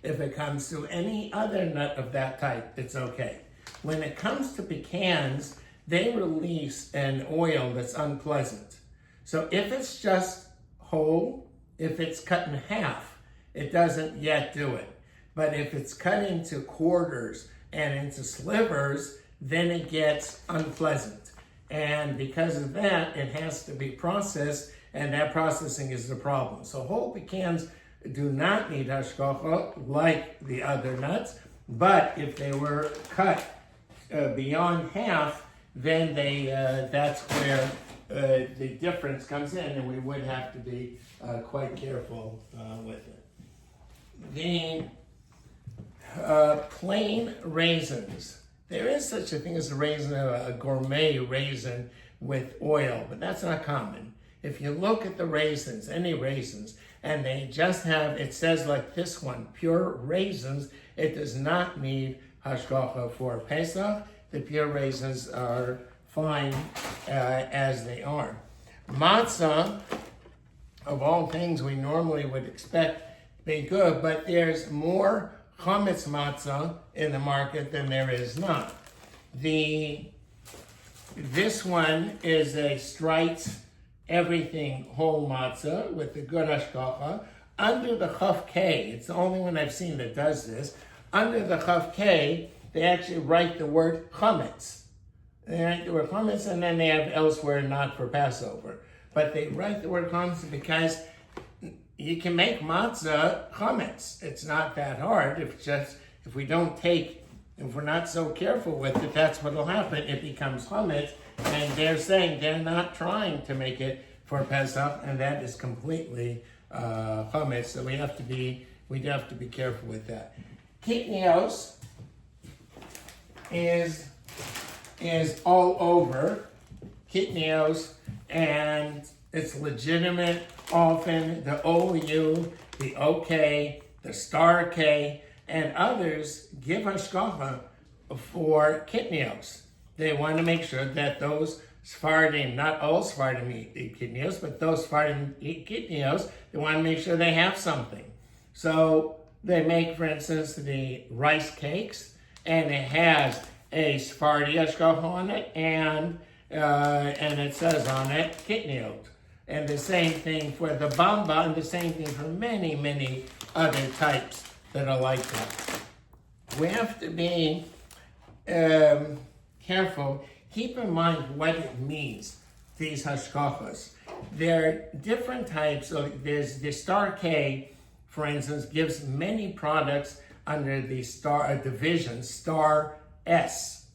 If it comes to any other nut of that type, it's okay. When it comes to pecans, they release an oil that's unpleasant. So if it's just whole, if it's cut in half, it doesn't yet do it. But if it's cut into quarters and into slivers, then it gets unpleasant. And because of that, it has to be processed, and that processing is the problem. So whole pecans do not need hashgacha like the other nuts, but if they were cut beyond half, then that's where the difference comes in, and we would have to be quite careful with it. The plain raisins. There is such a thing as a raisin, a gourmet raisin with oil, but that's not common. If you look at the raisins, any raisins, and they just have, it says like this one, pure raisins, it does not need hashgacha for Pesach. The pure raisins are fine as they are. Matzah, of all things we normally would expect to be good, but there's more chametz matzah in the market than there is not. This one is a striped everything whole matzah with the good hashgacha. Under the Chaf K, it's the only one I've seen that does this. Under the Chaf K, they actually write the word chametz. They write the word chametz, and then they have elsewhere not for Passover. But they write the word chametz because you can make matzah chametz. It's not that hard. If we're not so careful with it, that's what'll happen. It becomes chametz, and they're saying they're not trying to make it for Pesach, and that is completely chametz. So we have to be careful with that. Kitnios is all over. Kitnios, and it's legitimate. Often the OU, the OK, the star K, and others give hashgacha for kitnios. They want to make sure that those Sephardim, not all Sephardim eat kitnios, but those Sephardim eat kitnios, they want to make sure they have something. So they make, for instance, the rice cakes, and it has a Sephardi hashgacha on it, and it says on it kitniot. And the same thing for the bamba, and the same thing for many, many other types that are like that. We have to be careful. Keep in mind what it means, these hashgachas. There are different types. So there's the star K, for instance, gives many products under the star division, star S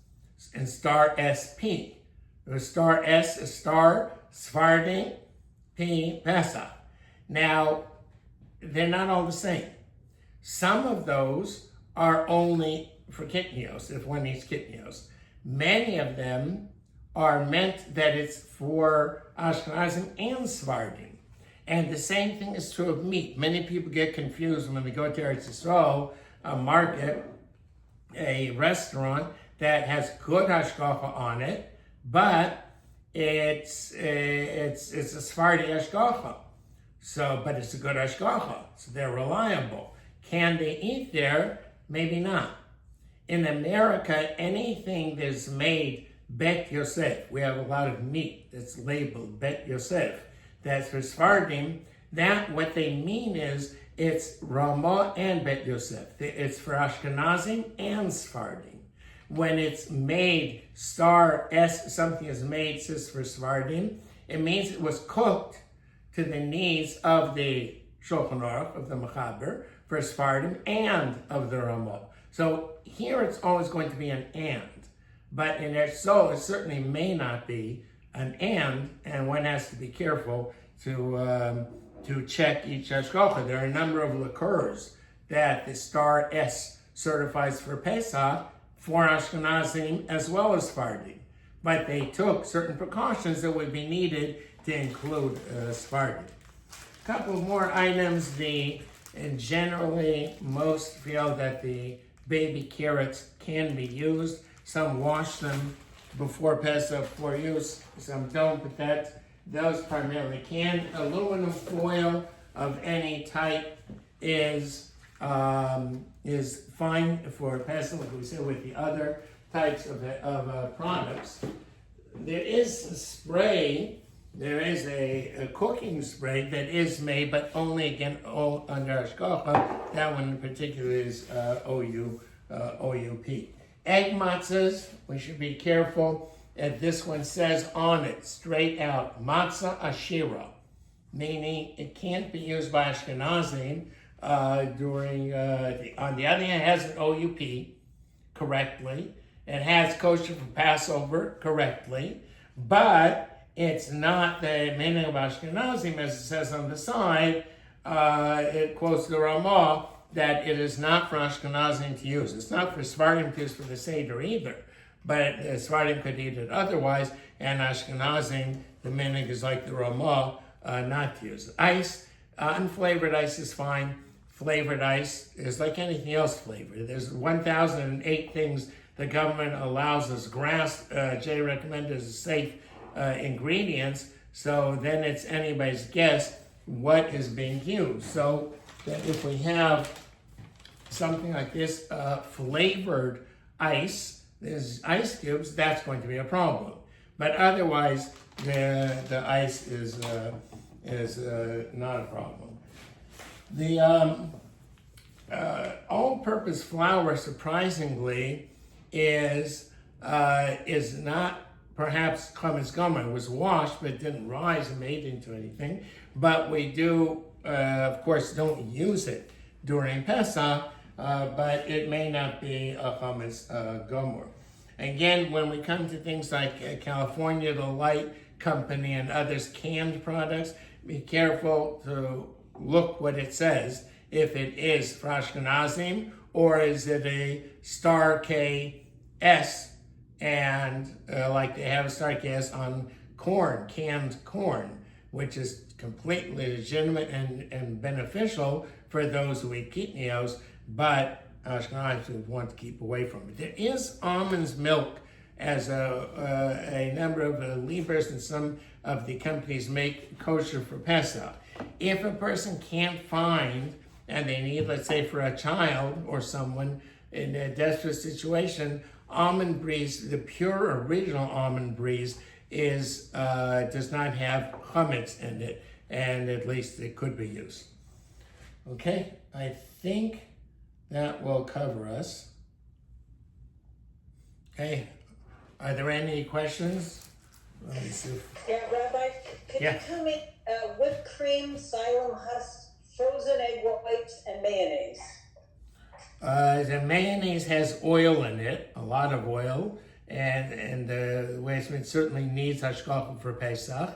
and star SP. The star S is star Sephardi, P, Pesach. Now, they're not all the same. Some of those are only for kitnios, if one eats kitnios. Many of them are meant that it's for Ashkenazim and Sephardim. And the same thing is true of meat. Many people get confused when they go to Eretz Yisrael, a market, a restaurant that has good hashgacha on it, but it's a Sephardi hashgacha. So, but it's a good hashgacha, so they're reliable. Can they eat there? Maybe not. In America, anything that's made Bet Yosef, we have a lot of meat that's labeled Bet Yosef. That's for Sephardim. That, what they mean is, it's Ramah and Bet Yosef. It's for Ashkenazim and Sephardim. When it's made, star S, something is made, says for Sephardim, it means it was cooked to the needs of the Shulchan Aruch, of the Mechaber, for Sephardim, and of the Ramah. So here it's always going to be an and. But in it certainly may not be an and one has to be careful to check each hashgacha. There are a number of liqueurs that the star S certifies for Pesach for Ashkenazim as well as Sephardim. But they took certain precautions that would be needed to include Sephardim. A couple more items. And generally, most feel that the baby carrots can be used. Some wash them before Pesach for use, some don't, but those primarily can. Aluminum foil of any type is fine for Pesach, like we said with the other types of products. There is a spray, there is a cooking spray that is made, but only, again, all under hashgacha. That one in particular is OUP. Egg matzahs, we should be careful. And this one says on it, straight out, matzah ashira, meaning it can't be used by Ashkenazim during, on the other hand, it has an OUP correctly. It has kosher for Passover correctly, but it's not the meaning of Ashkenazim, as it says on the side. It quotes the Ramah that it is not for Ashkenazim to use. It's not for Sephardim to use for the Seder either, but Sephardim could eat it otherwise, and Ashkenazim, the meaning is like the Ramah, not to use. Ice, unflavored ice is fine. Flavored ice is like anything else flavored. There's 1,008 things the government allows us. Grass, Jay recommended as safe ingredients, so then it's anybody's guess what is being used. So that if we have something like this flavored ice, there's ice cubes, that's going to be a problem. But otherwise, the ice is not a problem. The all-purpose flour, surprisingly, is not perhaps chametz gomer. It was washed, but it didn't rise and made into anything. But we do, of course, don't use it during Pesach, but it may not be a chametz gomer. Again, when we come to things like California, the Light Company, and others, canned products, be careful to look what it says, if it is for Ashkenazim, or is it a star KS, and like they have a star KS on corn, canned corn, which is completely legitimate and beneficial for those who eat kitnios, but Ashkenazim would want to keep away from it. There is almonds milk, as a number of Liebers and some of the companies make kosher for Pesach. If a person can't find, and they need, let's say, for a child or someone in a desperate situation, almond breeze, the pure original almond breeze, does not have chametz in it, and at least it could be used. Okay, I think that will cover us. Okay, are there any questions? Let me see. Yeah, Rabbi, could you tell me whipped cream, psyllium husk, frozen egg whites, and mayonnaise? The mayonnaise has oil in it, a lot of oil, and the Weissman certainly needs hashgacha for Pesach.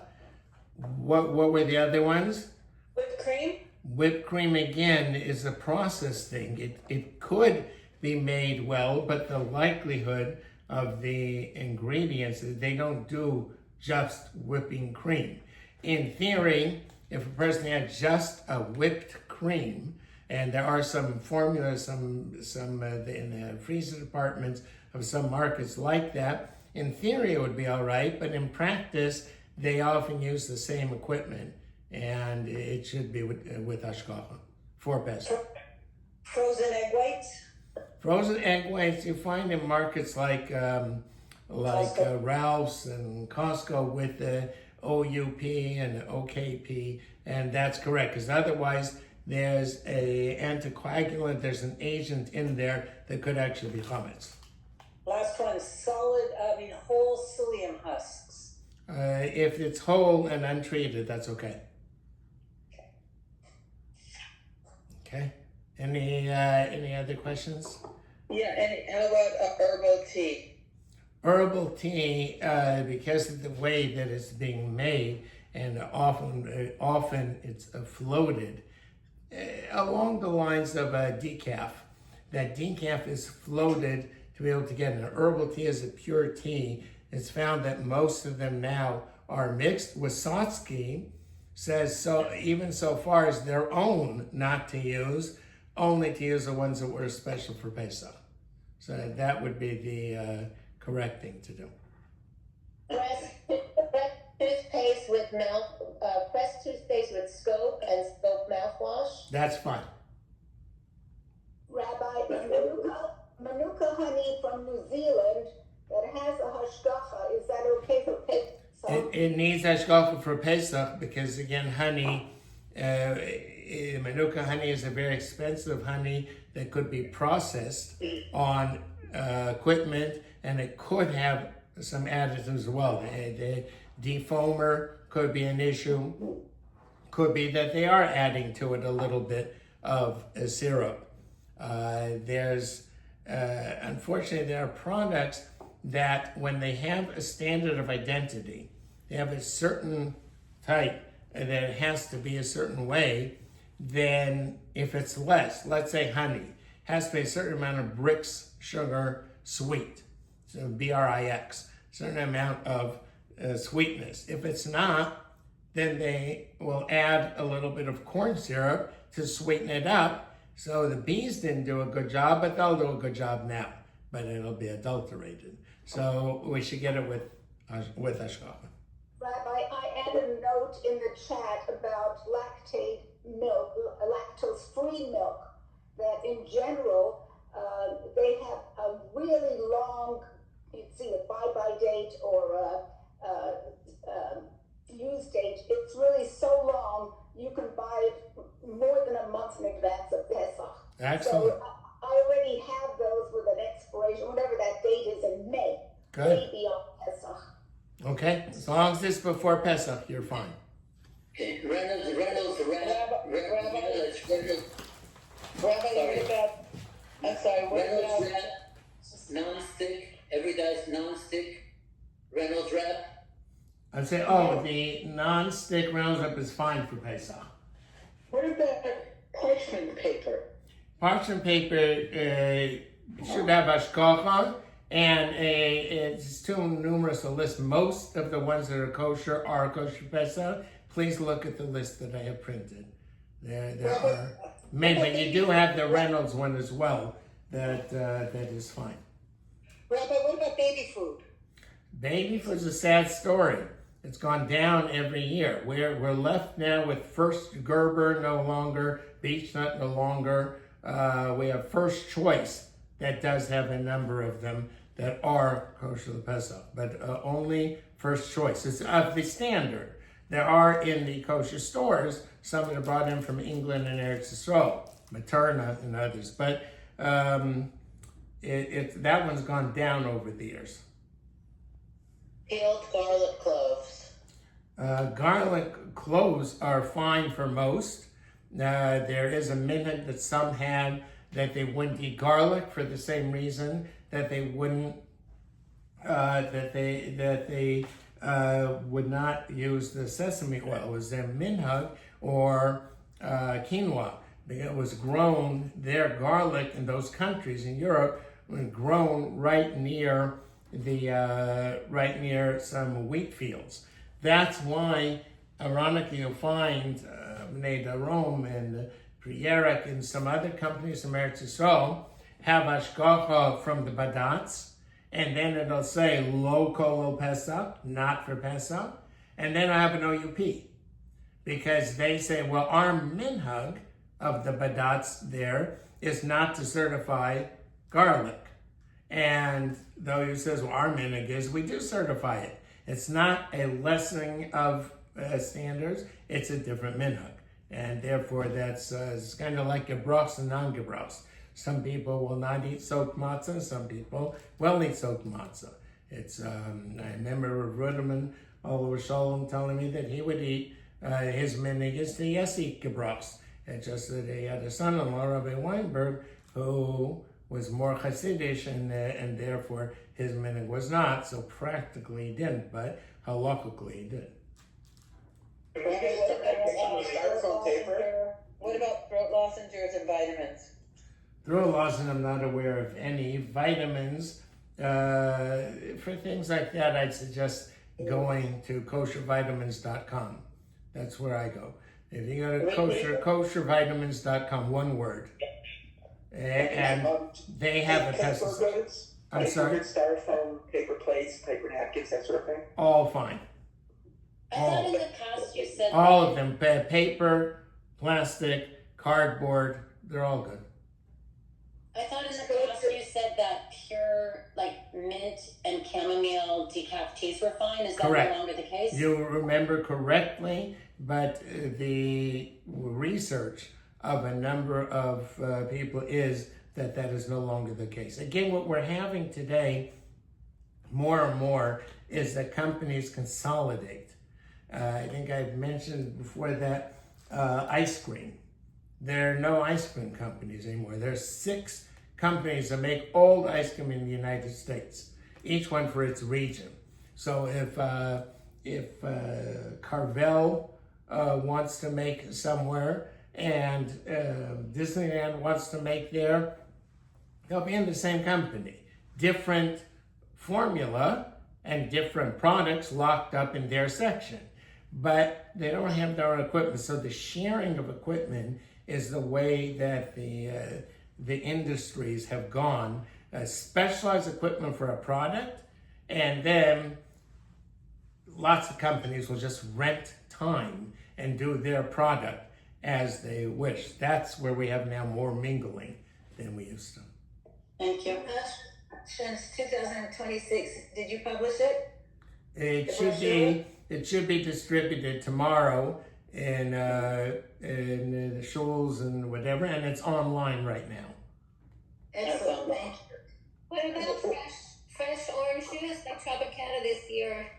What were the other ones? Whipped cream? Whipped cream, again, is a process thing. It could be made well, but the likelihood of the ingredients, they don't do just whipping cream. In theory, if a person had just a whipped cream, and there are some formulas, some in the freezer departments of some markets like that, in theory it would be all right, but in practice, they often use the same equipment, and it should be with hashgacha for Pesach. Frozen egg whites? Frozen egg whites you find in markets like Ralph's and Costco with the OUP and OKP, and that's correct, because otherwise there's a anticoagulant, there's an agent in there that could actually be chametz. Last one, whole psyllium husks. If it's whole and untreated, that's okay. Okay. Any other questions? Yeah, and how about herbal tea? Herbal tea, because of the way that it's being made, and often it's floated along the lines of decaf. That decaf is floated to be able to get an herbal tea as a pure tea. It's found that most of them now are mixed. Wysotsky says so, even so far as their own not to use, only to use the ones that were special for Pesach. So that would be the correct thing to do. Press toothpaste with press toothpaste with soap and soap mouthwash. That's fine. Rabbi, Manuka honey from New Zealand that has a hashgacha, is that okay for Pesach? It needs hashgacha for Pesach because, again, honey, Manuka honey is a very expensive honey that could be processed on equipment, and it could have some additives as well. The defoamer could be an issue. Could be that they are adding to it a little bit of syrup. Unfortunately, there are products that when they have a standard of identity, they have a certain type that it has to be a certain way, then if it's less, let's say honey, has to be a certain amount of bricks, sugar, sweet, so BRIX, certain amount of sweetness. If it's not, then they will add a little bit of corn syrup to sweeten it up. So the bees didn't do a good job, but they'll do a good job now. But it'll be adulterated. So we should get it with hashgacha. Rabbi, I added a note in the chat about lactate milk, lactose-free milk, that in general, they have a really long, you'd see a buy-by date or a use date. It's really so long, you can buy it more than a month in advance of Pesach. Excellent. So I already have those with an expiration, whatever that date is in May. Good. Maybe on Pesach. Okay, as long as it's before Pesach, you're fine. Okay, Reynolds, I'm sorry, Reynolds wrap, non-stick, every day's non-stick, Reynolds wrap. I'd say, the non-stick Roundup is fine for Pesach. What about parchment paper? Parchment paper should have hashgacha, and it's too numerous to list. Most of the ones that are kosher Pesach. Please look at the list that I have printed. There are many, but you do have the Reynolds one as well. That is fine. Rabbi, what about baby food? Baby food is a sad story. It's gone down every year. We're left now with First Gerber no longer, Beech Nut no longer. We have First Choice that does have a number of them that are kosher Pesach, but only First Choice. It's of the standard. There are in the kosher stores some that are brought in from England and Eretz Yisrael, Materna and others, but that one's gone down over the years. peeled garlic cloves. Garlic cloves are fine for most. There is a minute that some had that they wouldn't eat garlic for the same reason that they wouldn't would not use the sesame oil. It was their minhag or quinoa. It was grown, their garlic in those countries in Europe was grown right near some wheat fields. That's why, ironically, you'll find Bnei Darom and Prierik and some other companies in Eretz Yisrael have hashgacha from the Badatz, and then it'll say lo kol Pesach, not for Pesach, and then I have an OUP, because they say, well, our minhag of the Badatz there is not to certify garlic. And though he says, well, our minhag is, we do certify it. It's not a lessening of standards, it's a different minhag. And therefore, that's it's kind of like gebros and non-gebros. Some people will not eat soaked matzah, some people will eat soaked matzah. It's, I remember Ruderman, Oliver Shalom, telling me that he would eat, his minhag is to yes eat gebros. It's just that he had a son-in-law, Rabbi Weinberg, who was more Hasidish, and therefore his minhag was not, so practically he didn't, but halakhically he did. What about throat lozenges and vitamins? Throat lozenge, I'm not aware of any. Vitamins, for things like that, I'd suggest going to koshervitamins.com. That's where I go. If you go to koshervitamins.com, one word, and they have a pesticide. I'm sorry? Styrofoam, paper plates, paper napkins, that sort of thing? All fine. I thought in the past you said All of them. Paper, plastic, cardboard, they're all good. I thought in the past you said that pure, like mint and chamomile decaf teas were fine. Is that Correct. no longer the case? You remember correctly, but the research of a number of people is that is no longer the case. Again, what we're having today, more and more, is that companies consolidate. I think I've mentioned before that ice cream. There are no ice cream companies anymore. There's 6 companies that make all the ice cream in the United States, each one for its region. So if Carvel wants to make somewhere and Disneyland wants to make there, they'll be in the same company. Different formula and different products locked up in their section. But they don't have their own equipment. So the sharing of equipment is the way that the industries have gone. Specialized equipment for a product, and then lots of companies will just rent time and do their product as they wish. That's where we have now more mingling than we used to. Thank you. Since 2026, did you publish it? It should be distributed tomorrow in the shuls and whatever, and it's online right now. Excellent, thank you. What about fresh orange juice like Tropicana this year?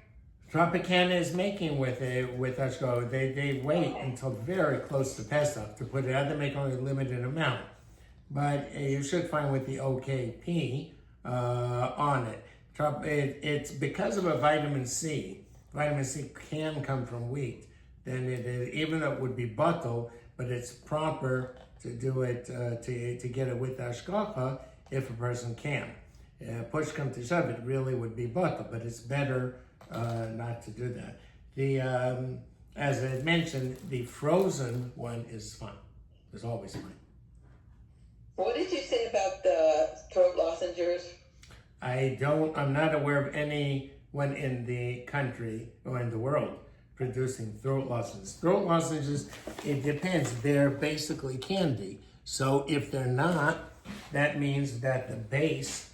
Tropicana is making with us. They wait until very close to Pesach to put it out. They make only a limited amount, but you should find with the OKP on it. It's because of a vitamin C. Vitamin C can come from wheat. Then even though it would be bottle, but it's proper to do it to get it with ashgacha if a person can. Push come to shove, it really would be bottle, but it's better not to do that. As I mentioned, the frozen one is fine. It's always fine. What did you say about the throat lozenges? I'm not aware of anyone in the country or in the world producing throat lozenges. Throat lozenges, it depends. They're basically candy. So if they're not, that means that the base,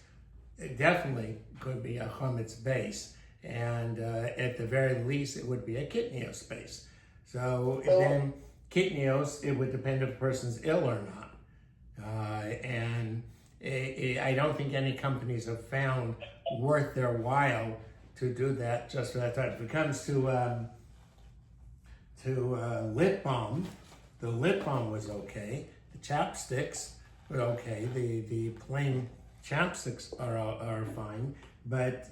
it definitely could be a chametz base. And at the very least, it would be a kitnios base. So then kitnios, it would depend if a person's ill or not. I don't think any companies have found worth their while to do that just for that time. If it comes to lip balm, the lip balm was okay. The chapsticks were okay. The plain chapsticks are fine. But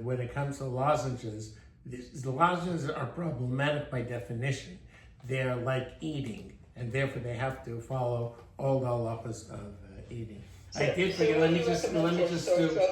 when it comes to lozenges, the lozenges are problematic by definition. They're like eating, and therefore they have to follow all the halachas of eating. I did forget. Let me just do.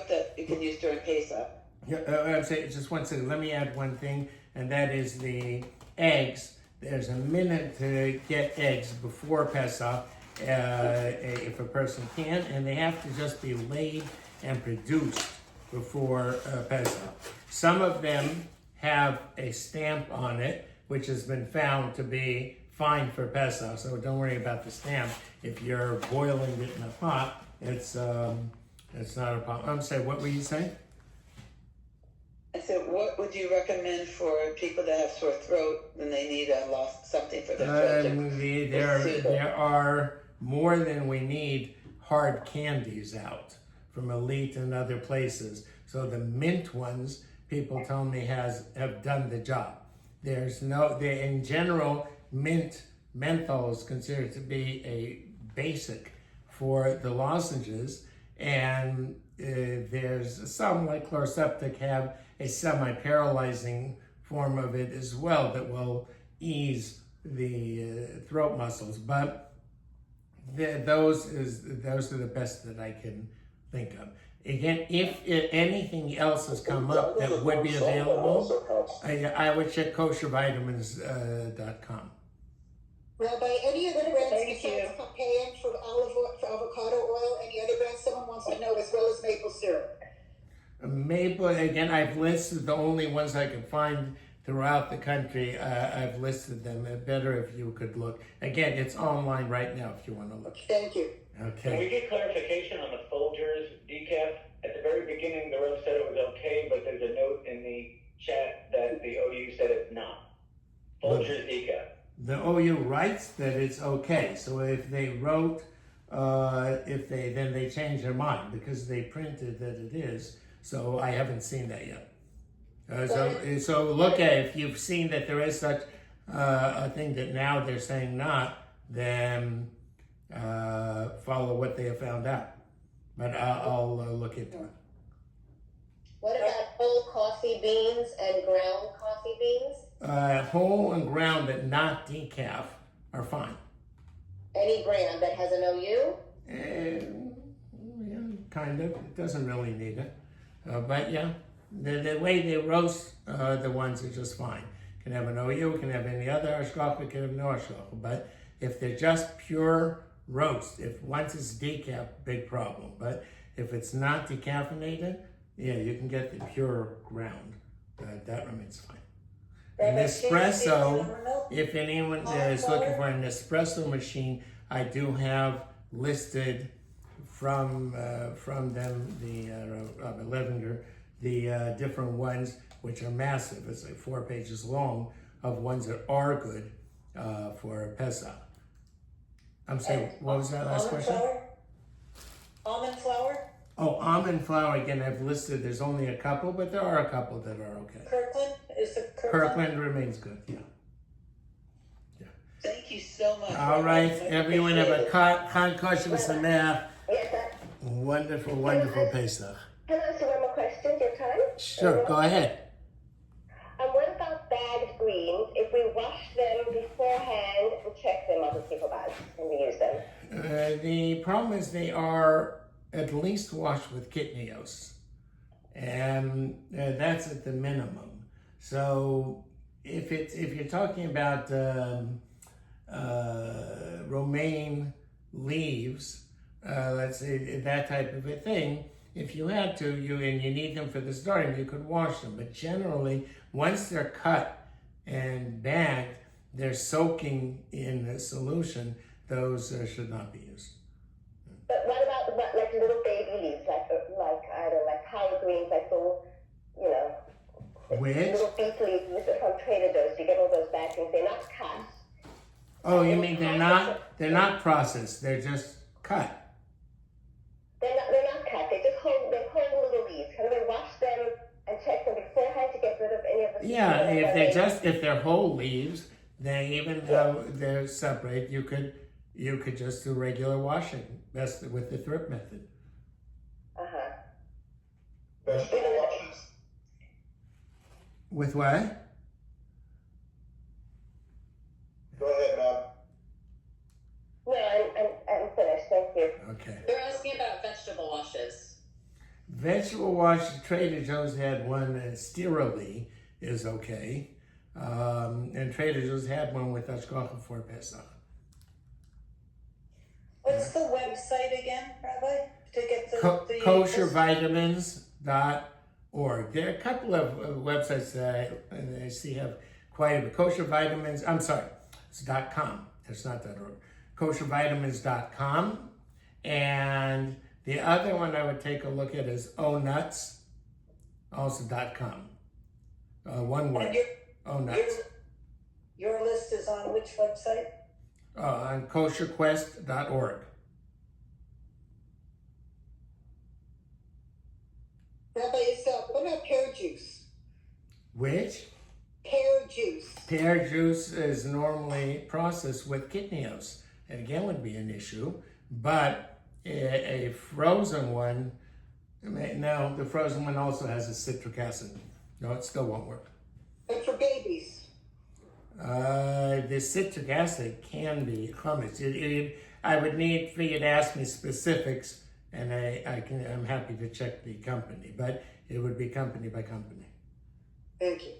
That you can use during Pesach. Yeah, I'd say just one second. Let me add one thing, and that is the eggs. There's a minute to get eggs before Pesach, if a person can, and they have to just be laid and produced before Pesach. Some of them have a stamp on it, which has been found to be fine for Pesach, so don't worry about the stamp. If you're boiling it in a pot, it's not a problem. I'm sorry, what were you saying? I said, what would you recommend for people that have sore throat when they need something for their throat? There are more than we need hard candies out from Elite and other places. So the mint ones, people tell me have done the job. In general, menthol is considered to be a basic for the lozenges, and there's some like Chloraseptic have a semi-paralyzing form of it as well that will ease the throat muscles. But those are the best that I can think of. Again, if anything else has come up that would be available, I would check koshervitamins.com. Rabbi, any other brands Thank you. besides Papayan for avocado oil? Any other brands someone wants to know, as well as maple syrup? Maple, again, I've listed the only ones I could find throughout the country. I've listed them. Better if you could look. Again, it's online right now if you want to look. Thank you. Can we Okay. get clarification on the Folgers decaf? At the very beginning, the rep said it was okay, but there's a note in the chat that the OU said it's not. Folgers decaf. The OU writes that it's okay. So if they wrote, then they change their mind because they printed that it is. So I haven't seen that yet. So look at it. If you've seen that there is such a thing that now they're saying not, then follow what they have found out. But I'll look into it. What about whole coffee beans and ground coffee beans? Whole and ground but not decaf are fine. Any brand that has an OU? Yeah, kind of. It doesn't really need it. But yeah, the way they roast the ones are just fine. Can have an OU, can have any other hashgacha, can have no hashgacha. But if they're just pure roast, if once it's decaf, big problem. But if it's not decaffeinated, yeah, you can get the pure ground. That remains fine. An espresso, if anyone is looking for an espresso machine, I do have listed from them, the Rabbi Levinger, the different ones, which are massive. It's like 4 pages long of ones that are good for Pesach. I'm sorry, what was that last question? Almond flour? Oh, almond flour, again, I've listed, there's only a couple, but there are a couple that are okay. Kirkland? Is it Kirkland remains good, yeah. Thank you so much. All right, everyone have a kosher sameach. Yes, sir. Wonderful, wonderful Pesach. Can I ask you one more question? Your time? Sure, go ahead. What about bagged greens? If we wash them beforehand and check them on the paper bags and we use them? The problem is they are at least washed with kitnios, and that's at the minimum. So if you're talking about romaine leaves, let's say that type of a thing, if you had to, you need them for the starting, you could wash them. But generally, once they're cut and bagged, they're soaking in a solution. Those should not be used. But what about like little baby leaves, like I don't know, like collard greens, like little, Which? little beet leaves from Trader Joe's. You get all those bags and they're not cut. Oh, you mean they're not processed? They're just cut. They're not cut. They're whole little leaves. Can we wash them and check them beforehand to get rid of any of the? Yeah, if they're whole leaves, then even though they're separate, you could just do regular washing. Best with the thrift method. Vegetable options? With what? Go ahead, ma'am. No, I'm finished. Thank you. Okay. They're asking about vegetable washes. Vegetable wash, Trader Joe's had one, Stearily is okay. And Trader Joe's had one with hashgacha for Pesach. What's the website again, Rabbi? To get the koshervitamins.org. There are a couple of websites that I see have quite a bit. Kosher Vitamins, I'm sorry, It's .com. It's not .org. Koshervitamins.com. And the other one I would take a look at is ONuts, also .com. One word. And ONuts. your list is on which website? On kosherquest.org. Rabbi Eidlitz, what about pear juice? Which? Pear juice. Pear juice is normally processed with kidneys. And again, would be an issue. But a frozen one, no, the frozen one also has a citric acid. No, it still won't work. But for babies? The citric acid can be hummus. I would need for you to ask me specifics, and I'm happy to check the company, but it would be company by company. Thank you.